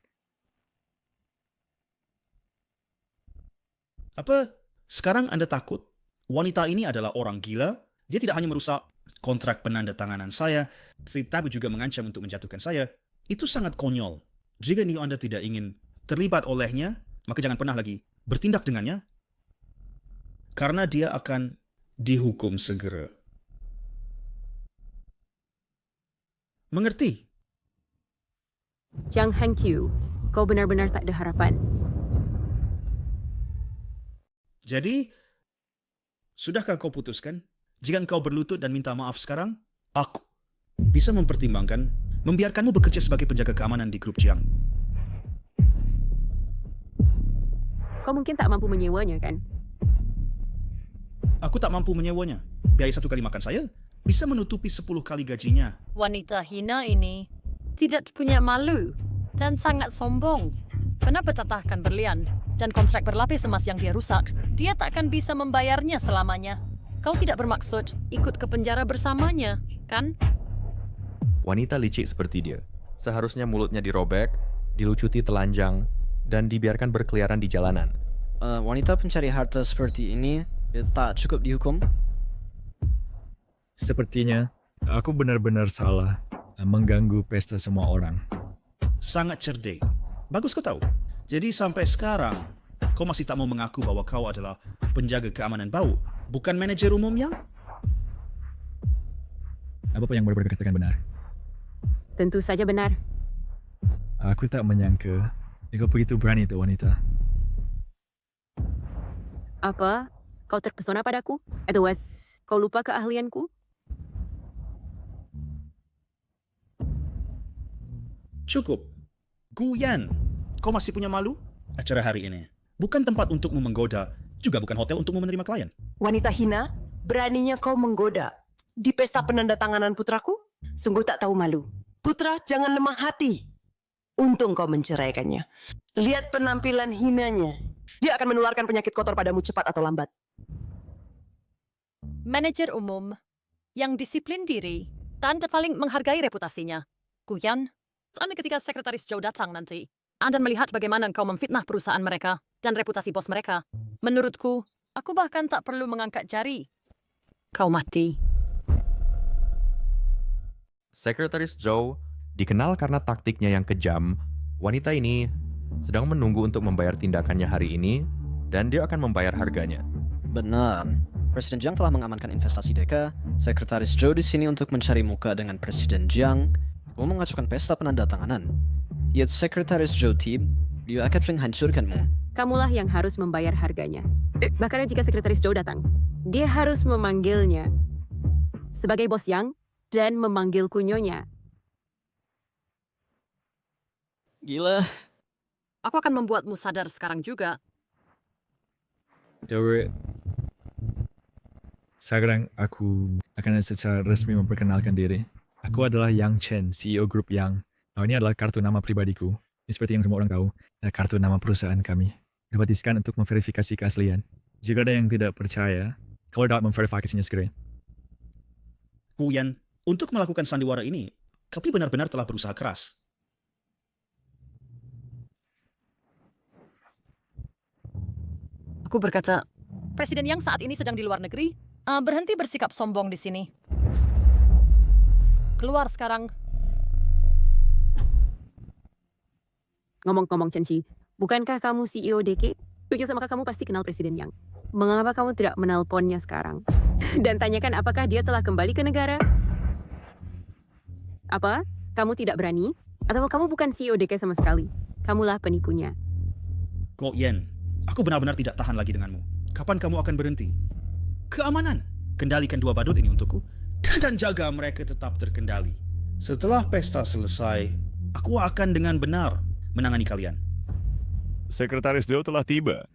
Apa? Sekarang Anda takut? Wanita ini adalah orang gila? Dia tidak hanya merusak kontrak penandatanganan saya, tetapi juga mengancam untuk menjatuhkan saya. Itu sangat konyol. Jika Anda tidak ingin terlibat olehnya, maka jangan pernah lagi bertindak dengannya. Karena dia akan dihukum segera. Mengerti? Chang Han Qiu, kau benar-benar tak ada harapan. Jadi, sudahkah kau putuskan? Jika engkau berlutut dan minta maaf sekarang, bisa mempertimbangkan membiarkanmu bekerja sebagai penjaga keamanan di grup Jiang. Kau mungkin tak mampu menyewanya, kan? Aku tak mampu menyewanya. Biaya 1 kali makan saya bisa menutupi 10 kali gajinya. Wanita hina ini tidak punya malu dan sangat sombong. Pernah bertatahkan berlian dan kontrak berlapis emas yang dia rusak, dia tak akan bisa membayarnya selamanya. Kau tidak bermaksud ikut ke penjara bersamanya, kan? Wanita licik seperti dia. Seharusnya mulutnya dirobek, dilucuti telanjang, dan dibiarkan berkeliaran di jalanan. Wanita pencari harta seperti ini tak cukup dihukum? Sepertinya, aku benar-benar salah mengganggu pesta semua orang. Sangat cerdik. Bagus kau tahu. Jadi sampai sekarang, kau masih tak mau mengaku bahwa kau adalah penjaga keamanan bau, bukan manajer umum yang? Apa yang baru katakan benar? Tentu saja benar. Aku tak menyangka kau begitu berani tuh wanita. Apa? Kau terpesona padaku? Atau kau lupa keahlianku? Cukup. Guyan, kau masih punya malu? Acara hari ini bukan tempat untukmu menggoda, juga bukan hotel untukmu menerima klien. Wanita hina, beraninya kau menggoda di pesta penandatanganan putraku? Sungguh tak tahu malu. Putra, jangan lemah hati. Untung kau menceraikannya. Lihat penampilan hinanya. Dia akan menularkan penyakit kotor padamu cepat atau lambat. Manajer umum yang disiplin diri dan paling menghargai reputasinya. Guyan, soalnya ketika Sekretaris Joe datang nanti, Anda melihat bagaimana engkau memfitnah perusahaan mereka dan reputasi bos mereka. Menurutku, aku bahkan tak perlu mengangkat jari. Kau mati. Sekretaris Joe dikenal karena taktiknya yang kejam. Wanita ini sedang menunggu untuk membayar tindakannya hari ini, dan dia akan membayar harganya. Benar. Presiden Jiang telah mengamankan investasi Deka. Sekretaris Joe di sini untuk mencari muka dengan Presiden Jiang. Mau mengajukan pesta penandatanganan. Yet Sekretaris Joe tim, dia akan menghancurkanmu. Kamulah yang harus membayar harganya. Bahkan jika Sekretaris Joe datang, dia harus memanggilnya sebagai bos Yang dan memanggilku Nyonya. Gila. Aku akan membuatmu sadar sekarang juga. Jadi, sekarang aku akan secara resmi memperkenalkan diri. Aku adalah Yang Chen, CEO grup Yang. Ini adalah kartu nama pribadiku. Ini seperti yang semua orang tahu, kartu nama perusahaan kami. Dapat di-scan untuk memverifikasi keaslian. Jika ada yang tidak percaya, kau dapat memverifikasinya segera. Guyan, untuk melakukan sandiwara ini, kami benar-benar telah berusaha keras. Aku berkata, Presiden yang saat ini sedang di luar negeri, berhenti bersikap sombong di sini. Keluar sekarang. Ngomong-ngomong Chen Xi, bukankah kamu CEO DK? Pikir sama kamu pasti kenal Presiden Yang. Mengapa kamu tidak menelponnya sekarang? Dan tanyakan apakah dia telah kembali ke negara? Apa? Kamu tidak berani? Atau kamu bukan CEO DK sama sekali? Kamulah penipunya. Kok Yen, aku benar-benar tidak tahan lagi denganmu. Kapan kamu akan berhenti? Keamanan. Kendalikan 2 badut ini untukku. Dan jaga mereka tetap terkendali. Setelah pesta selesai, aku akan dengan benar menangani kalian. Sekretaris Joe telah tiba.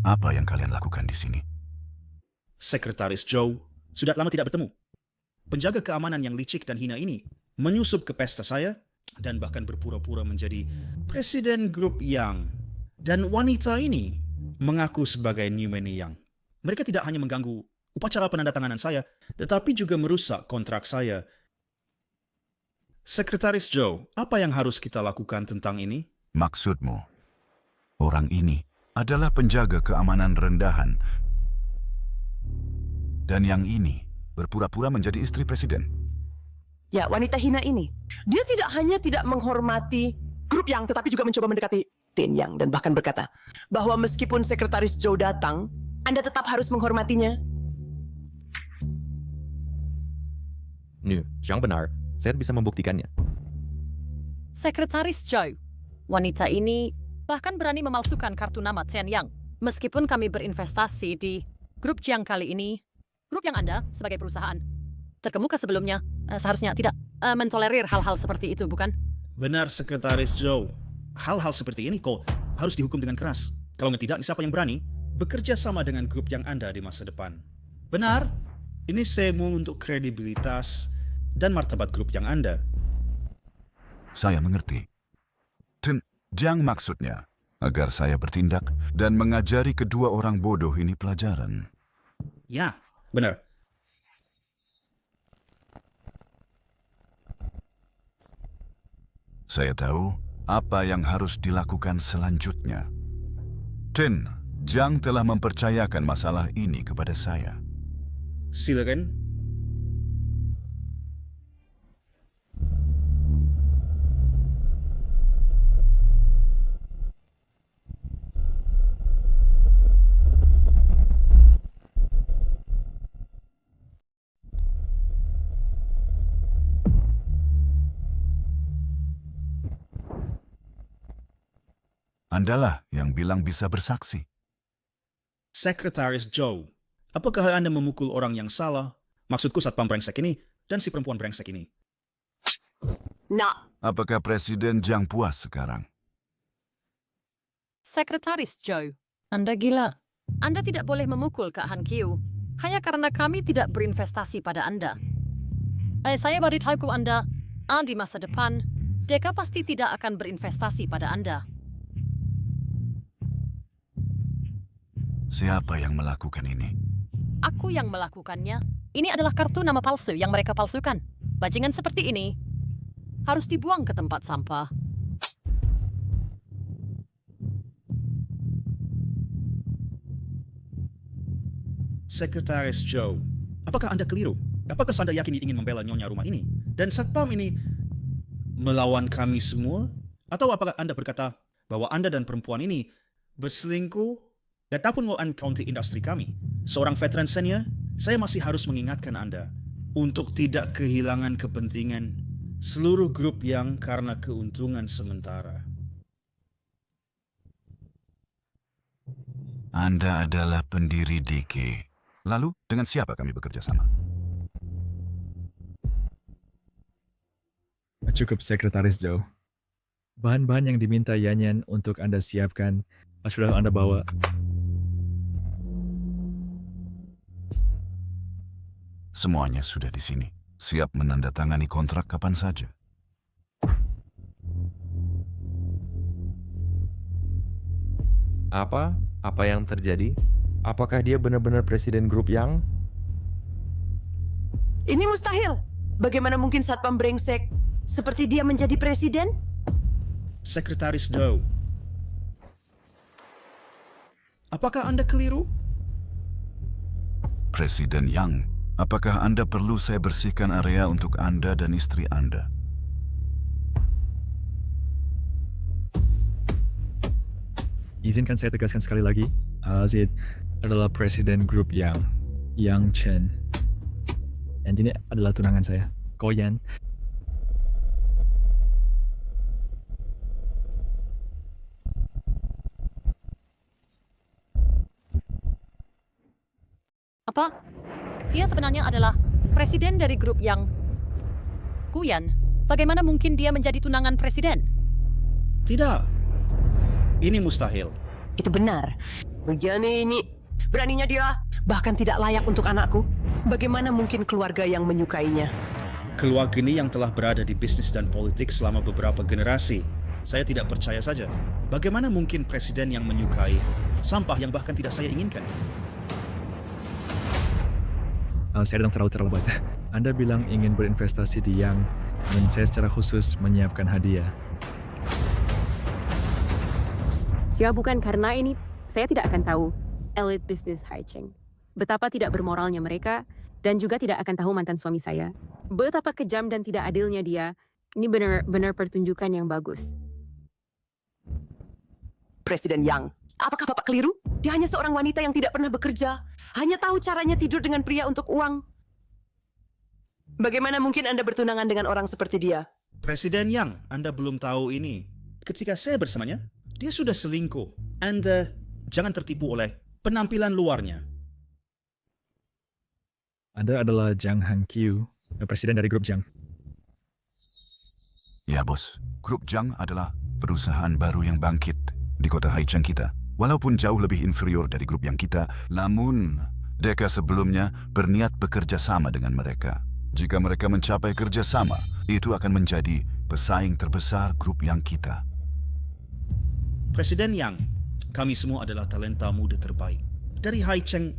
Apa yang kalian lakukan di sini? Sekretaris Joe sudah lama tidak bertemu. Penjaga keamanan yang licik dan hina ini menyusup ke pesta saya dan bahkan berpura-pura menjadi presiden grup Yang. Dan wanita ini mengaku sebagai Newman Yang. Mereka tidak hanya mengganggu upacara penandatanganan saya, tetapi juga merusak kontrak saya. Sekretaris Joe, apa yang harus kita lakukan tentang ini? Maksudmu, orang ini adalah penjaga keamanan rendahan. Dan yang ini berpura-pura menjadi istri presiden. Ya, wanita hina ini. Dia tidak hanya tidak menghormati grup Yang, tetapi juga mencoba mendekati Tin Yang dan bahkan berkata bahwa meskipun Sekretaris Zhou datang, Anda tetap harus menghormatinya. Yang benar, saya bisa membuktikannya. Sekretaris Zhou, wanita ini bahkan berani memalsukan kartu nama Chen Yang. Meskipun kami berinvestasi di grup Jiang kali ini, grup yang Anda sebagai perusahaan terkemuka sebelumnya seharusnya tidak mentolerir hal-hal seperti itu, bukan? Benar, Sekretaris Zhou. Hal-hal seperti ini kok harus dihukum dengan keras. Kalau tidak, siapa yang berani bekerja sama dengan grup yang Anda di masa depan? Benar, ini semu untuk kredibilitas dan martabat grup yang Anda. Saya mengerti. Tin Jiang maksudnya agar saya bertindak dan mengajari kedua orang bodoh ini pelajaran. Ya, benar. Saya tahu apa yang harus dilakukan selanjutnya. Tin Jiang telah mempercayakan masalah ini kepada saya. Silakan. Andalah yang bilang bisa bersaksi. Sekretaris Zhou, apakah Anda memukul orang yang salah? Maksudku satpam brengsek ini dan si perempuan brengsek ini. Nah, Apakah Presiden Jiang puas sekarang? Sekretaris Zhou, Anda gila. Anda tidak boleh memukul Kak Han Qiu hanya karena kami tidak berinvestasi pada Anda. Saya beritahu Anda, di masa depan, Deka pasti tidak akan berinvestasi pada Anda. Siapa yang melakukan ini? Aku yang melakukannya. Ini adalah kartu nama palsu yang mereka palsukan. Bajingan seperti ini harus dibuang ke tempat sampah. Sekretaris Zhou, apakah Anda keliru? Apakah Anda yakin ingin membela nyonya rumah ini? Dan satpam ini melawan kami semua? Atau apakah Anda berkata bahwa Anda dan perempuan ini berselingkuh dan tapun mau county industri kami? Seorang veteran senior, saya masih harus mengingatkan Anda untuk tidak kehilangan kepentingan seluruh grup yang karena keuntungan sementara. Anda adalah pendiri DK. Lalu, dengan siapa kami bekerja sama? Cukup, Sekretaris Zhou. Bahan-bahan yang diminta Yanyan untuk Anda siapkan sudah Anda bawa. Semuanya sudah di sini. Siap menandatangani kontrak kapan saja. Apa? Apa yang terjadi? Apakah dia benar-benar presiden grup yang? ini mustahil. Bagaimana mungkin satpam brengsek seperti dia menjadi presiden? Sekretaris Zhou, apakah Anda keliru? Presiden Yang, apakah Anda perlu saya bersihkan area untuk Anda dan istri Anda? Izinkan saya tegaskan sekali lagi, Alzid adalah presiden grup Yang Chen. Dan ini adalah tunangan saya, Koyan. Apa? Dia sebenarnya adalah presiden dari grup yang Kuyan. Bagaimana mungkin dia menjadi tunangan presiden? Tidak. Ini mustahil. Itu benar. Begini ini, beraninya dia bahkan tidak layak untuk anakku. Bagaimana mungkin keluarga yang menyukainya? Keluarga ini yang telah berada di bisnis dan politik selama beberapa generasi. Saya tidak percaya saja. Bagaimana mungkin presiden yang menyukai sampah yang bahkan tidak saya inginkan? Saya datang terlalu terlambat. Anda bilang ingin berinvestasi di Yang, dan saya secara khusus menyiapkan hadiah. Ya bukan karena ini, saya tidak akan tahu elite business Haicheng. Betapa tidak bermoralnya mereka, dan juga tidak akan tahu mantan suami saya. Betapa kejam dan tidak adilnya dia. Ini benar-benar pertunjukan yang bagus. Presiden Yang. Apakah Bapak keliru? Dia hanya seorang wanita yang tidak pernah bekerja, hanya tahu caranya tidur dengan pria untuk uang. Bagaimana mungkin Anda bertunangan dengan orang seperti dia? Presiden Yang, Anda belum tahu ini. Ketika saya bersamanya, dia sudah selingkuh. Anda jangan tertipu oleh penampilan luarnya. Anda adalah Jang Hang-kyu, presiden dari grup Jang. Ya, Bos. Grup Jang adalah perusahaan baru yang bangkit di kota Haicheng kita. Walaupun jauh lebih inferior dari grup yang kita, namun Deka sebelumnya berniat bekerja sama dengan mereka. Jika mereka mencapai kerjasama, itu akan menjadi pesaing terbesar grup yang kita. Presiden Yang, kami semua adalah talenta muda terbaik. Dari Haicheng,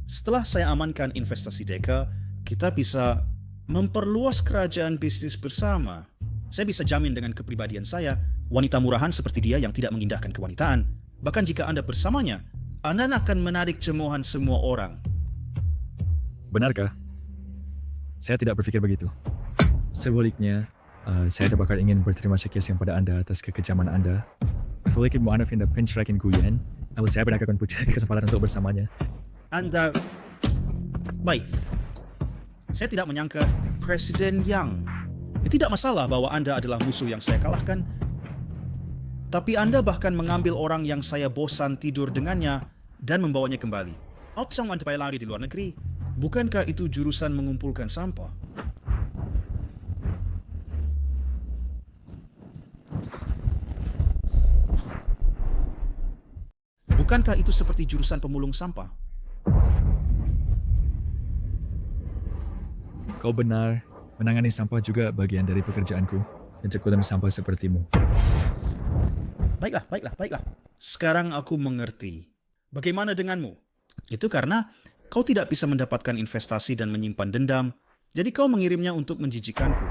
setelah saya amankan investasi Deka, kita bisa memperluas kerajaan bisnis bersama. Saya bisa jamin dengan kepribadian saya, wanita murahan seperti dia yang tidak mengindahkan kewanitaan. Bahkan jika Anda bersamanya, Anda akan menarik cemoohan semua orang. Benarkah? Saya tidak berpikir begitu. Sebaliknya, saya bakal ingin berterima kasih kepada Anda atas kekejaman Anda. Apalagi Mu'anaf in the pinch rakin Guyan, saya benar akan punya kesempatan untuk bersamanya. Anda... Baik, saya tidak menyangka Presiden Yang. Tidak masalah bahwa Anda adalah musuh yang saya kalahkan, tapi Anda bahkan mengambil orang yang saya bosan tidur dengannya dan membawanya kembali. Outsang Anda lari di luar negeri. Bukankah itu jurusan mengumpulkan sampah? Bukankah itu seperti jurusan pemulung sampah? Kau benar, menangani sampah juga bagian dari pekerjaanku untuk kutem sampah sepertimu. Baiklah. Sekarang aku mengerti. Bagaimana denganmu? Itu karena kau tidak bisa mendapatkan investasi dan menyimpan dendam, jadi kau mengirimnya untuk menjijikanku.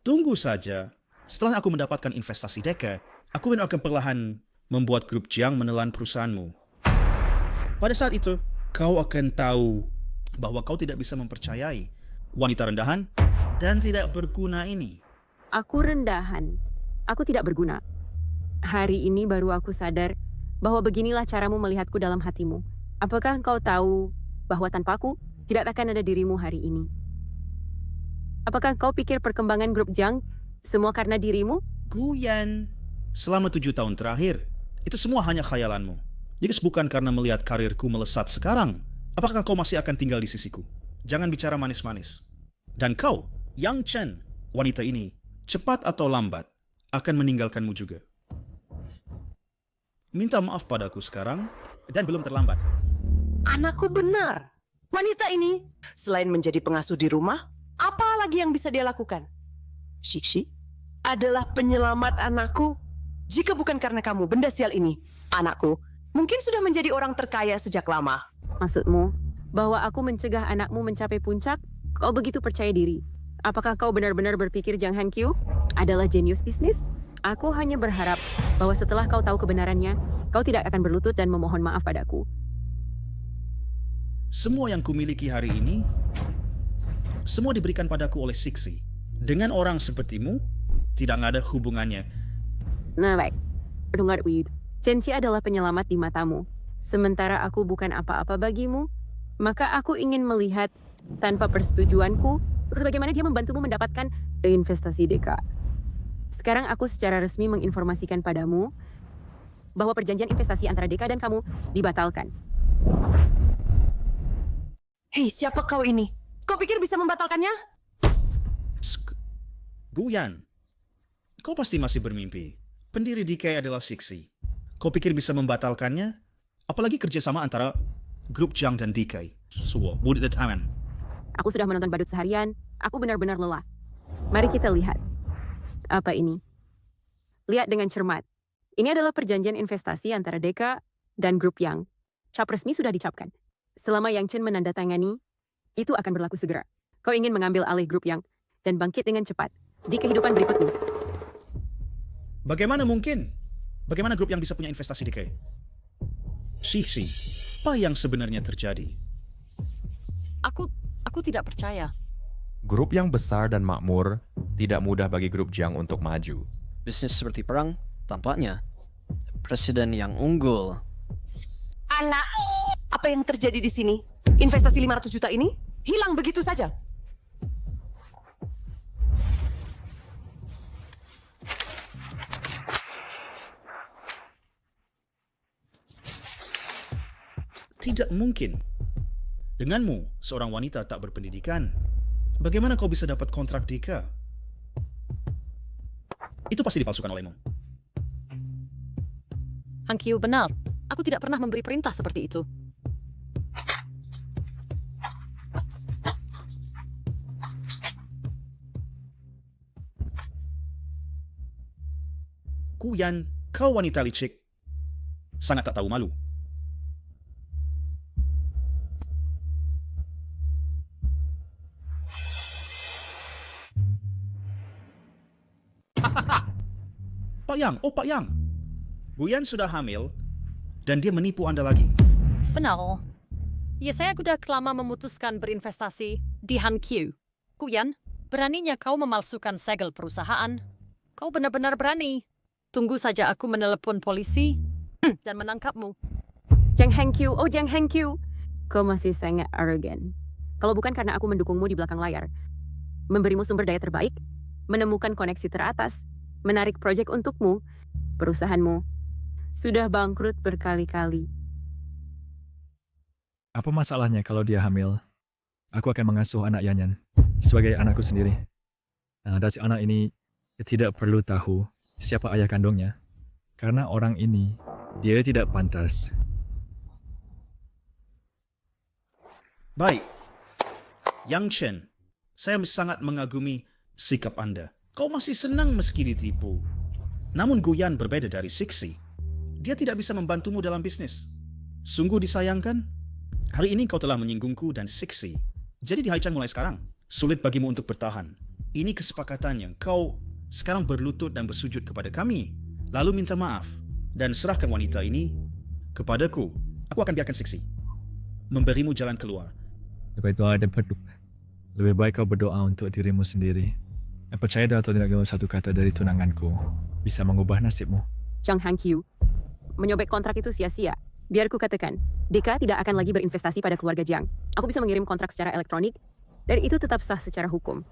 Tunggu saja. Setelah aku mendapatkan investasi Deka, aku akan perlahan membuat grup Jiang menelan perusahaanmu. Pada saat itu, kau akan tahu bahwa kau tidak bisa mempercayai wanita rendahan dan tidak berguna ini. Aku rendahan. Aku tidak berguna. Hari ini baru aku sadar bahwa beginilah caramu melihatku dalam hatimu. Apakah kau tahu bahwa tanpaku tidak akan ada dirimu hari ini? Apakah kau pikir perkembangan grup Jiang semua karena dirimu? Guyan, selama 7 tahun terakhir, itu semua hanya khayalanmu. Jika bukan karena melihat karirku melesat sekarang, apakah kau masih akan tinggal di sisiku? Jangan bicara manis-manis. Dan kau, Yang Chen, wanita ini, cepat atau lambat, akan meninggalkanmu juga. Minta maaf padaku sekarang, dan belum terlambat. Anakku benar. Wanita ini, selain menjadi pengasuh di rumah, apa lagi yang bisa dia lakukan? Shixi adalah penyelamat anakku. Jika bukan karena kamu, benda sial ini, anakku mungkin sudah menjadi orang terkaya sejak lama. Maksudmu, bahwa aku mencegah anakmu mencapai puncak? Kau begitu percaya diri. Apakah kau benar-benar berpikir Jang Han-kyu adalah jenius bisnis? Aku hanya berharap bahwa setelah kau tahu kebenarannya, kau tidak akan berlutut dan memohon maaf padaku. Semua yang kumiliki hari ini, semua diberikan padaku oleh Sixi. Dengan orang sepertimu, tidak ada hubungannya. Nah baik, dengar Wid. Chenxi adalah penyelamat di matamu. Sementara aku bukan apa-apa bagimu, maka aku ingin melihat tanpa persetujuanku bagaimana dia membantumu mendapatkan investasi Deka. Sekarang aku secara resmi menginformasikan padamu bahwa perjanjian investasi antara Deka dan kamu dibatalkan. Hei, siapa kau ini? Kau pikir bisa membatalkannya? Guyan, kau pasti masih bermimpi. Pendiri DK adalah Sixi. Kau pikir bisa membatalkannya? Apalagi kerjasama antara grup Jiang dan DK. Suwo, budit tangan. Aku sudah menonton badut seharian. Aku benar-benar lelah. Mari kita lihat. Apa ini? Lihat dengan cermat. Ini adalah perjanjian investasi antara Deka dan grup Yang. Cap resmi sudah dicapkan. Selama Yang Chen menandatangani, itu akan berlaku segera. Kau ingin mengambil alih grup Yang dan bangkit dengan cepat di kehidupan berikutmu. Bagaimana mungkin? Bagaimana grup Yang bisa punya investasi DK? Sixi, apa yang sebenarnya terjadi? Aku tidak percaya. Grup yang besar dan makmur tidak mudah bagi grup Jiang untuk maju. Bisnis seperti perang, tampaknya. presiden yang unggul. Anak, apa yang terjadi di sini? Investasi 500 juta ini hilang begitu saja. Tidak mungkin. Denganmu, seorang wanita tak berpendidikan, bagaimana kau bisa dapat kontrak Deka? Itu pasti dipalsukan olehmu. Hankyu benar. Aku tidak pernah memberi perintah seperti itu. Guyan, kau wanita licik. Sangat tak tahu malu. Pak Yang, oh Pak Yang. Guyan sudah hamil dan dia menipu Anda lagi. Benar. Ya, saya sudah lama memutuskan berinvestasi di Hankyu. Guyan, beraninya kau memalsukan segel perusahaan? Kau benar-benar berani. Tunggu saja aku menelepon polisi dan menangkapmu. Jang Hankyu, oh Jang Hankyu. Kau masih sangat arogan. Kalau bukan karena aku mendukungmu di belakang layar, memberimu sumber daya terbaik, menemukan koneksi teratas, menarik proyek untukmu, perusahaanmu sudah bangkrut berkali-kali. Apa masalahnya kalau dia hamil? Aku akan mengasuh anak Yanyan sebagai anakku sendiri. Dan si anak ini tidak perlu tahu siapa ayah kandungnya. Karena orang ini, dia tidak pantas. Baik. Yang Chen, saya sangat mengagumi sikap Anda. Kau masih senang meski ditipu. Namun Guyan berbeda dari Sixi. Dia tidak bisa membantumu dalam bisnis. Sungguh disayangkan. Hari ini kau telah menyinggungku dan Sixi. Jadi di Haichang mulai sekarang, sulit bagimu untuk bertahan. Ini kesepakatannya. Kau sekarang berlutut dan bersujud kepada kami. Lalu minta maaf. Dan serahkan wanita ini kepadaku. Aku akan biarkan Sixi memberimu jalan keluar. Berdoa dan berdoa. Lebih baik kau berdoa untuk dirimu sendiri. Percaya atau tidak, satu kata dari tunanganku bisa mengubah nasibmu. Jang Hankyu, menyobek kontrak itu sia-sia. Biar ku katakan, Deka tidak akan lagi berinvestasi pada keluarga Jiang. Aku bisa mengirim kontrak secara elektronik, dan itu tetap sah secara hukum.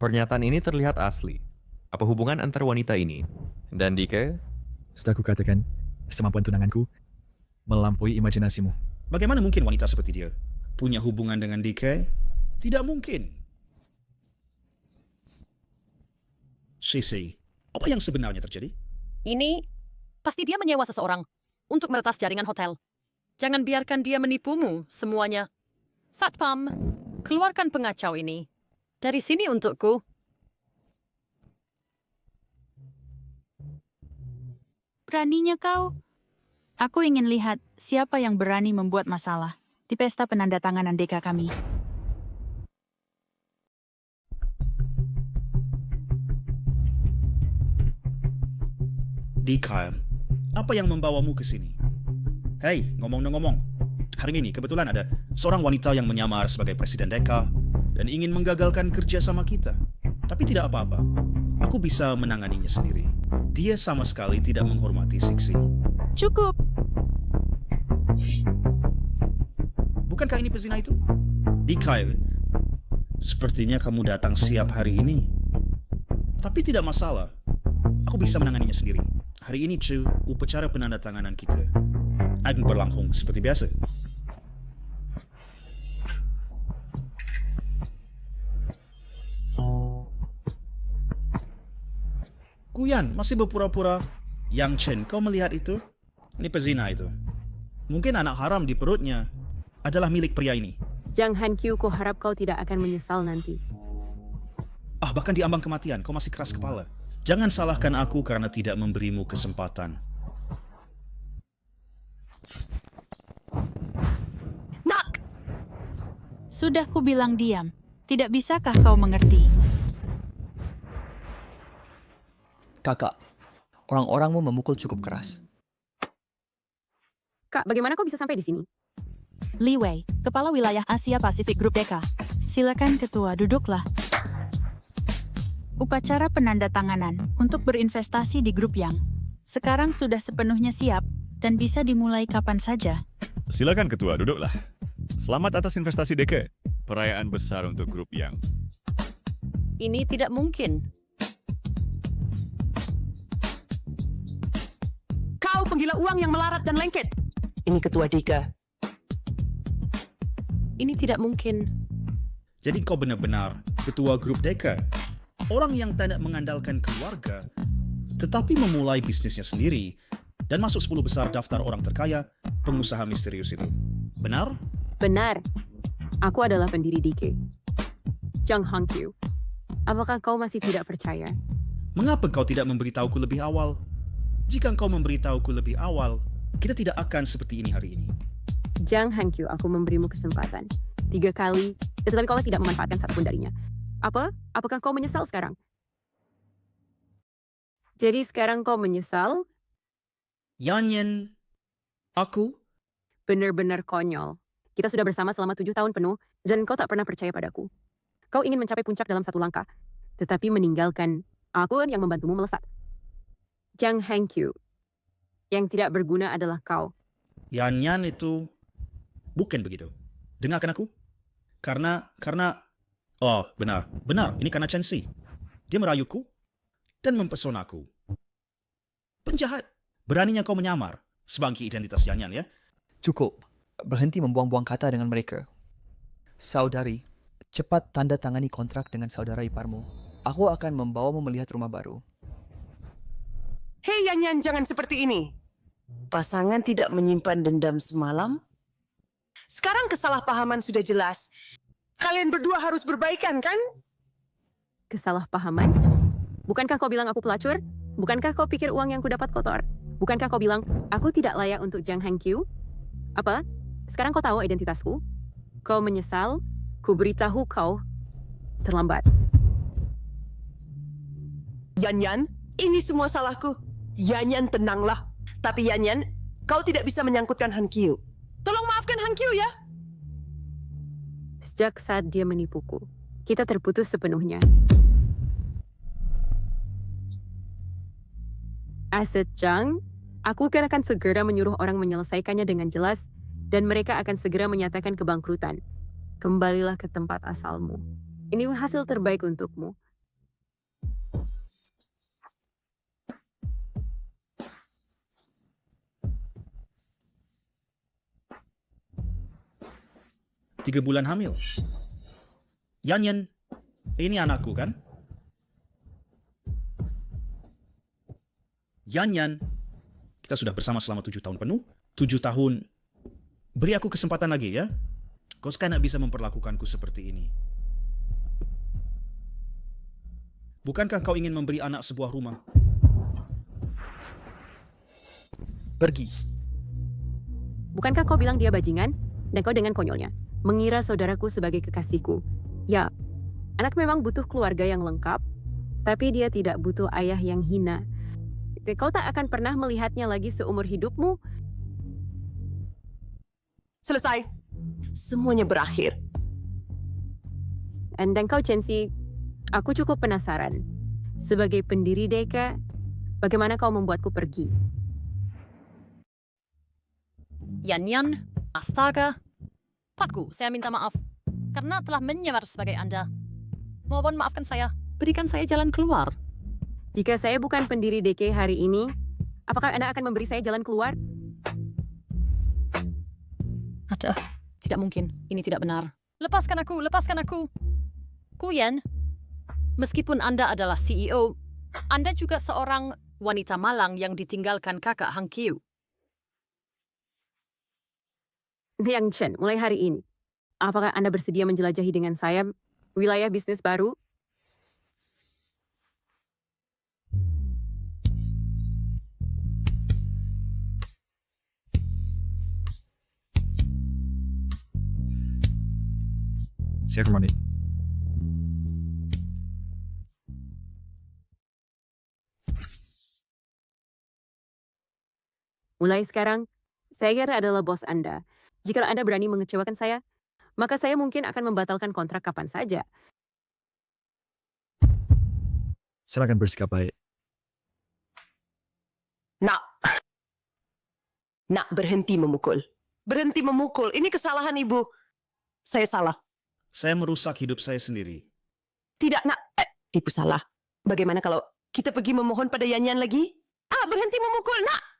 Pernyataan ini terlihat asli. Apa hubungan antar wanita ini dan Dika? Sudah aku katakan, semampuan tunanganku melampaui imajinasimu. Bagaimana mungkin wanita seperti dia punya hubungan dengan Dika? Tidak mungkin. Sisi, apa yang sebenarnya terjadi? Ini pasti dia menyewa seseorang untuk meretas jaringan hotel. Jangan biarkan dia menipumu semuanya. Satpam, keluarkan pengacau ini dari sini untukku. Beraninya kau? Aku ingin lihat siapa yang berani membuat masalah di pesta penandatanganan Deka kami. Dika, apa yang membawamu ke sini? Hei, ngomong-ngomong. Hari ini kebetulan ada seorang wanita yang menyamar sebagai Presiden Deka dan ingin menggagalkan kerja sama kita. Tapi tidak apa-apa. Aku bisa menanganinya sendiri. Dia sama sekali tidak menghormati Sixi. Cukup. Bukankah ini pezina itu? Dika, sepertinya kamu datang siap hari ini. Tapi tidak masalah. Aku bisa menanganinya sendiri. Hari ini, Chu, upacara penandatanganan kita akan berlangsung seperti biasa. Guyan, masih berpura-pura. Yang Chen, kau melihat itu? Ini pezina itu. Mungkin anak haram di perutnya adalah milik pria ini. Jang Hankyu, ku harap kau tidak akan menyesal nanti. Bahkan di ambang kematian, kau masih keras kepala. Jangan salahkan aku karena tidak memberimu kesempatan. Nak! Sudah ku bilang diam. Tidak bisakah kau mengerti? Kakak, orang-orangmu memukul cukup keras. Kak, bagaimana kau bisa sampai di sini? Li Wei, Kepala Wilayah Asia Pasifik Grup Deka. Silakan Ketua, duduklah. Upacara penandatanganan untuk berinvestasi di Grup Yang sekarang sudah sepenuhnya siap dan bisa dimulai kapan saja. Silakan Ketua, duduklah. Selamat atas investasi Deka. Perayaan besar untuk grup Yang. Ini tidak mungkin. Kau penggila uang yang melarat dan lengket. Ini Ketua Deka. Ini tidak mungkin. Jadi kau benar-benar ketua grup Deka. Orang yang tidak mengandalkan keluarga, tetapi memulai bisnisnya sendiri dan masuk 10 besar daftar orang terkaya pengusaha misterius itu. Benar? Benar. Aku adalah pendiri DK. Jang Hangkyu. Apakah kau masih tidak percaya? Mengapa kau tidak memberitahuku lebih awal? Jika kau memberitahuku lebih awal, kita tidak akan seperti ini hari ini. Jang Hangkyu, aku memberimu kesempatan 3 kali, tetapi kau tidak memanfaatkan satupun darinya. Apakah kau menyesal sekarang? Jadi sekarang kau menyesal? Yanyan, aku? Benar-benar konyol. Kita sudah bersama selama 7 tahun penuh, dan kau tak pernah percaya padaku. Kau ingin mencapai puncak dalam 1 langkah, tetapi meninggalkan aku yang membantumu melesat. Jang Hangkyu, yang tidak berguna adalah kau. Yanyan itu bukan begitu. Dengarkan aku. Karena, oh benar, ini karena Chen Si. Dia merayuku dan mempesonaku. Penjahat, beraninya kau menyamar sebagai identitas Yanyan ya? Cukup. Berhenti membuang-buang kata dengan mereka. Saudari, cepat tanda tangani kontrak dengan saudara iparmu. Aku akan membawamu melihat rumah baru. Hei Yanyan, jangan seperti ini. Pasangan tidak menyimpan dendam semalam. Sekarang kesalahpahaman sudah jelas. Kalian berdua harus berbaikan, kan? Kesalahpahaman? Bukankah kau bilang aku pelacur? Bukankah kau pikir uang yang kudapat kotor? Bukankah kau bilang, aku tidak layak untuk Jang Hangkyu? Apa? Sekarang kau tahu identitasku? Kau menyesal? Ku beritahu kau. Terlambat. Yanyan, ini semua salahku. Yanyan, tenanglah. Tapi Yanyan, kau tidak bisa menyangkutkan Hangkyu. Tolong maafkan Hangkyu ya. Sejak saat dia menipuku, kita terputus sepenuhnya. Aset Jang, aku akan segera menyuruh orang menyelesaikannya dengan jelas, dan mereka akan segera menyatakan kebangkrutan. Kembalilah ke tempat asalmu. Ini hasil terbaik untukmu. Tiga bulan hamil. Yanyan, ini anakku kan? Yanyan, kita sudah bersama selama 7 tahun penuh. 7 tahun. Beri aku kesempatan lagi ya. Kau sekarang bisa memperlakukanku seperti ini. Bukankah kau ingin memberi anak sebuah rumah? Pergi. Bukankah kau bilang dia bajingan? Dan kau dengan konyolnya mengira saudaraku sebagai kekasihku. Ya, anak memang butuh keluarga yang lengkap, tapi dia tidak butuh ayah yang hina. Kau tak akan pernah melihatnya lagi seumur hidupmu. Selesai. Semuanya berakhir. Dan kau, Chen Si, aku cukup penasaran. Sebagai pendiri Deka, bagaimana kau membuatku pergi? Yanyan, astaga. Pakku, saya minta maaf. Karena telah menyamar sebagai Anda. Mohon maafkan saya. Berikan saya jalan keluar. Jika saya bukan pendiri DK hari ini, apakah Anda akan memberi saya jalan keluar? Ada. Tidak mungkin. Ini tidak benar. Lepaskan aku, lepaskan aku. Kuyen, meskipun Anda adalah CEO, Anda juga seorang wanita malang yang ditinggalkan kakak Hangkyu. Liang Chen, mulai hari ini, apakah Anda bersedia menjelajahi dengan saya wilayah bisnis baru? Saya kembali. Mulai sekarang, saya adalah bos Anda. Jika Anda berani mengecewakan saya, maka saya mungkin akan membatalkan kontrak kapan saja. Silakan bersikap baik. Nak, berhenti memukul. Berhenti memukul. Ini kesalahan ibu. Saya salah. Saya merusak hidup saya sendiri. Tidak, nak. Ibu salah. Bagaimana kalau kita pergi memohon pada Yanyan lagi? Berhenti memukul, nak.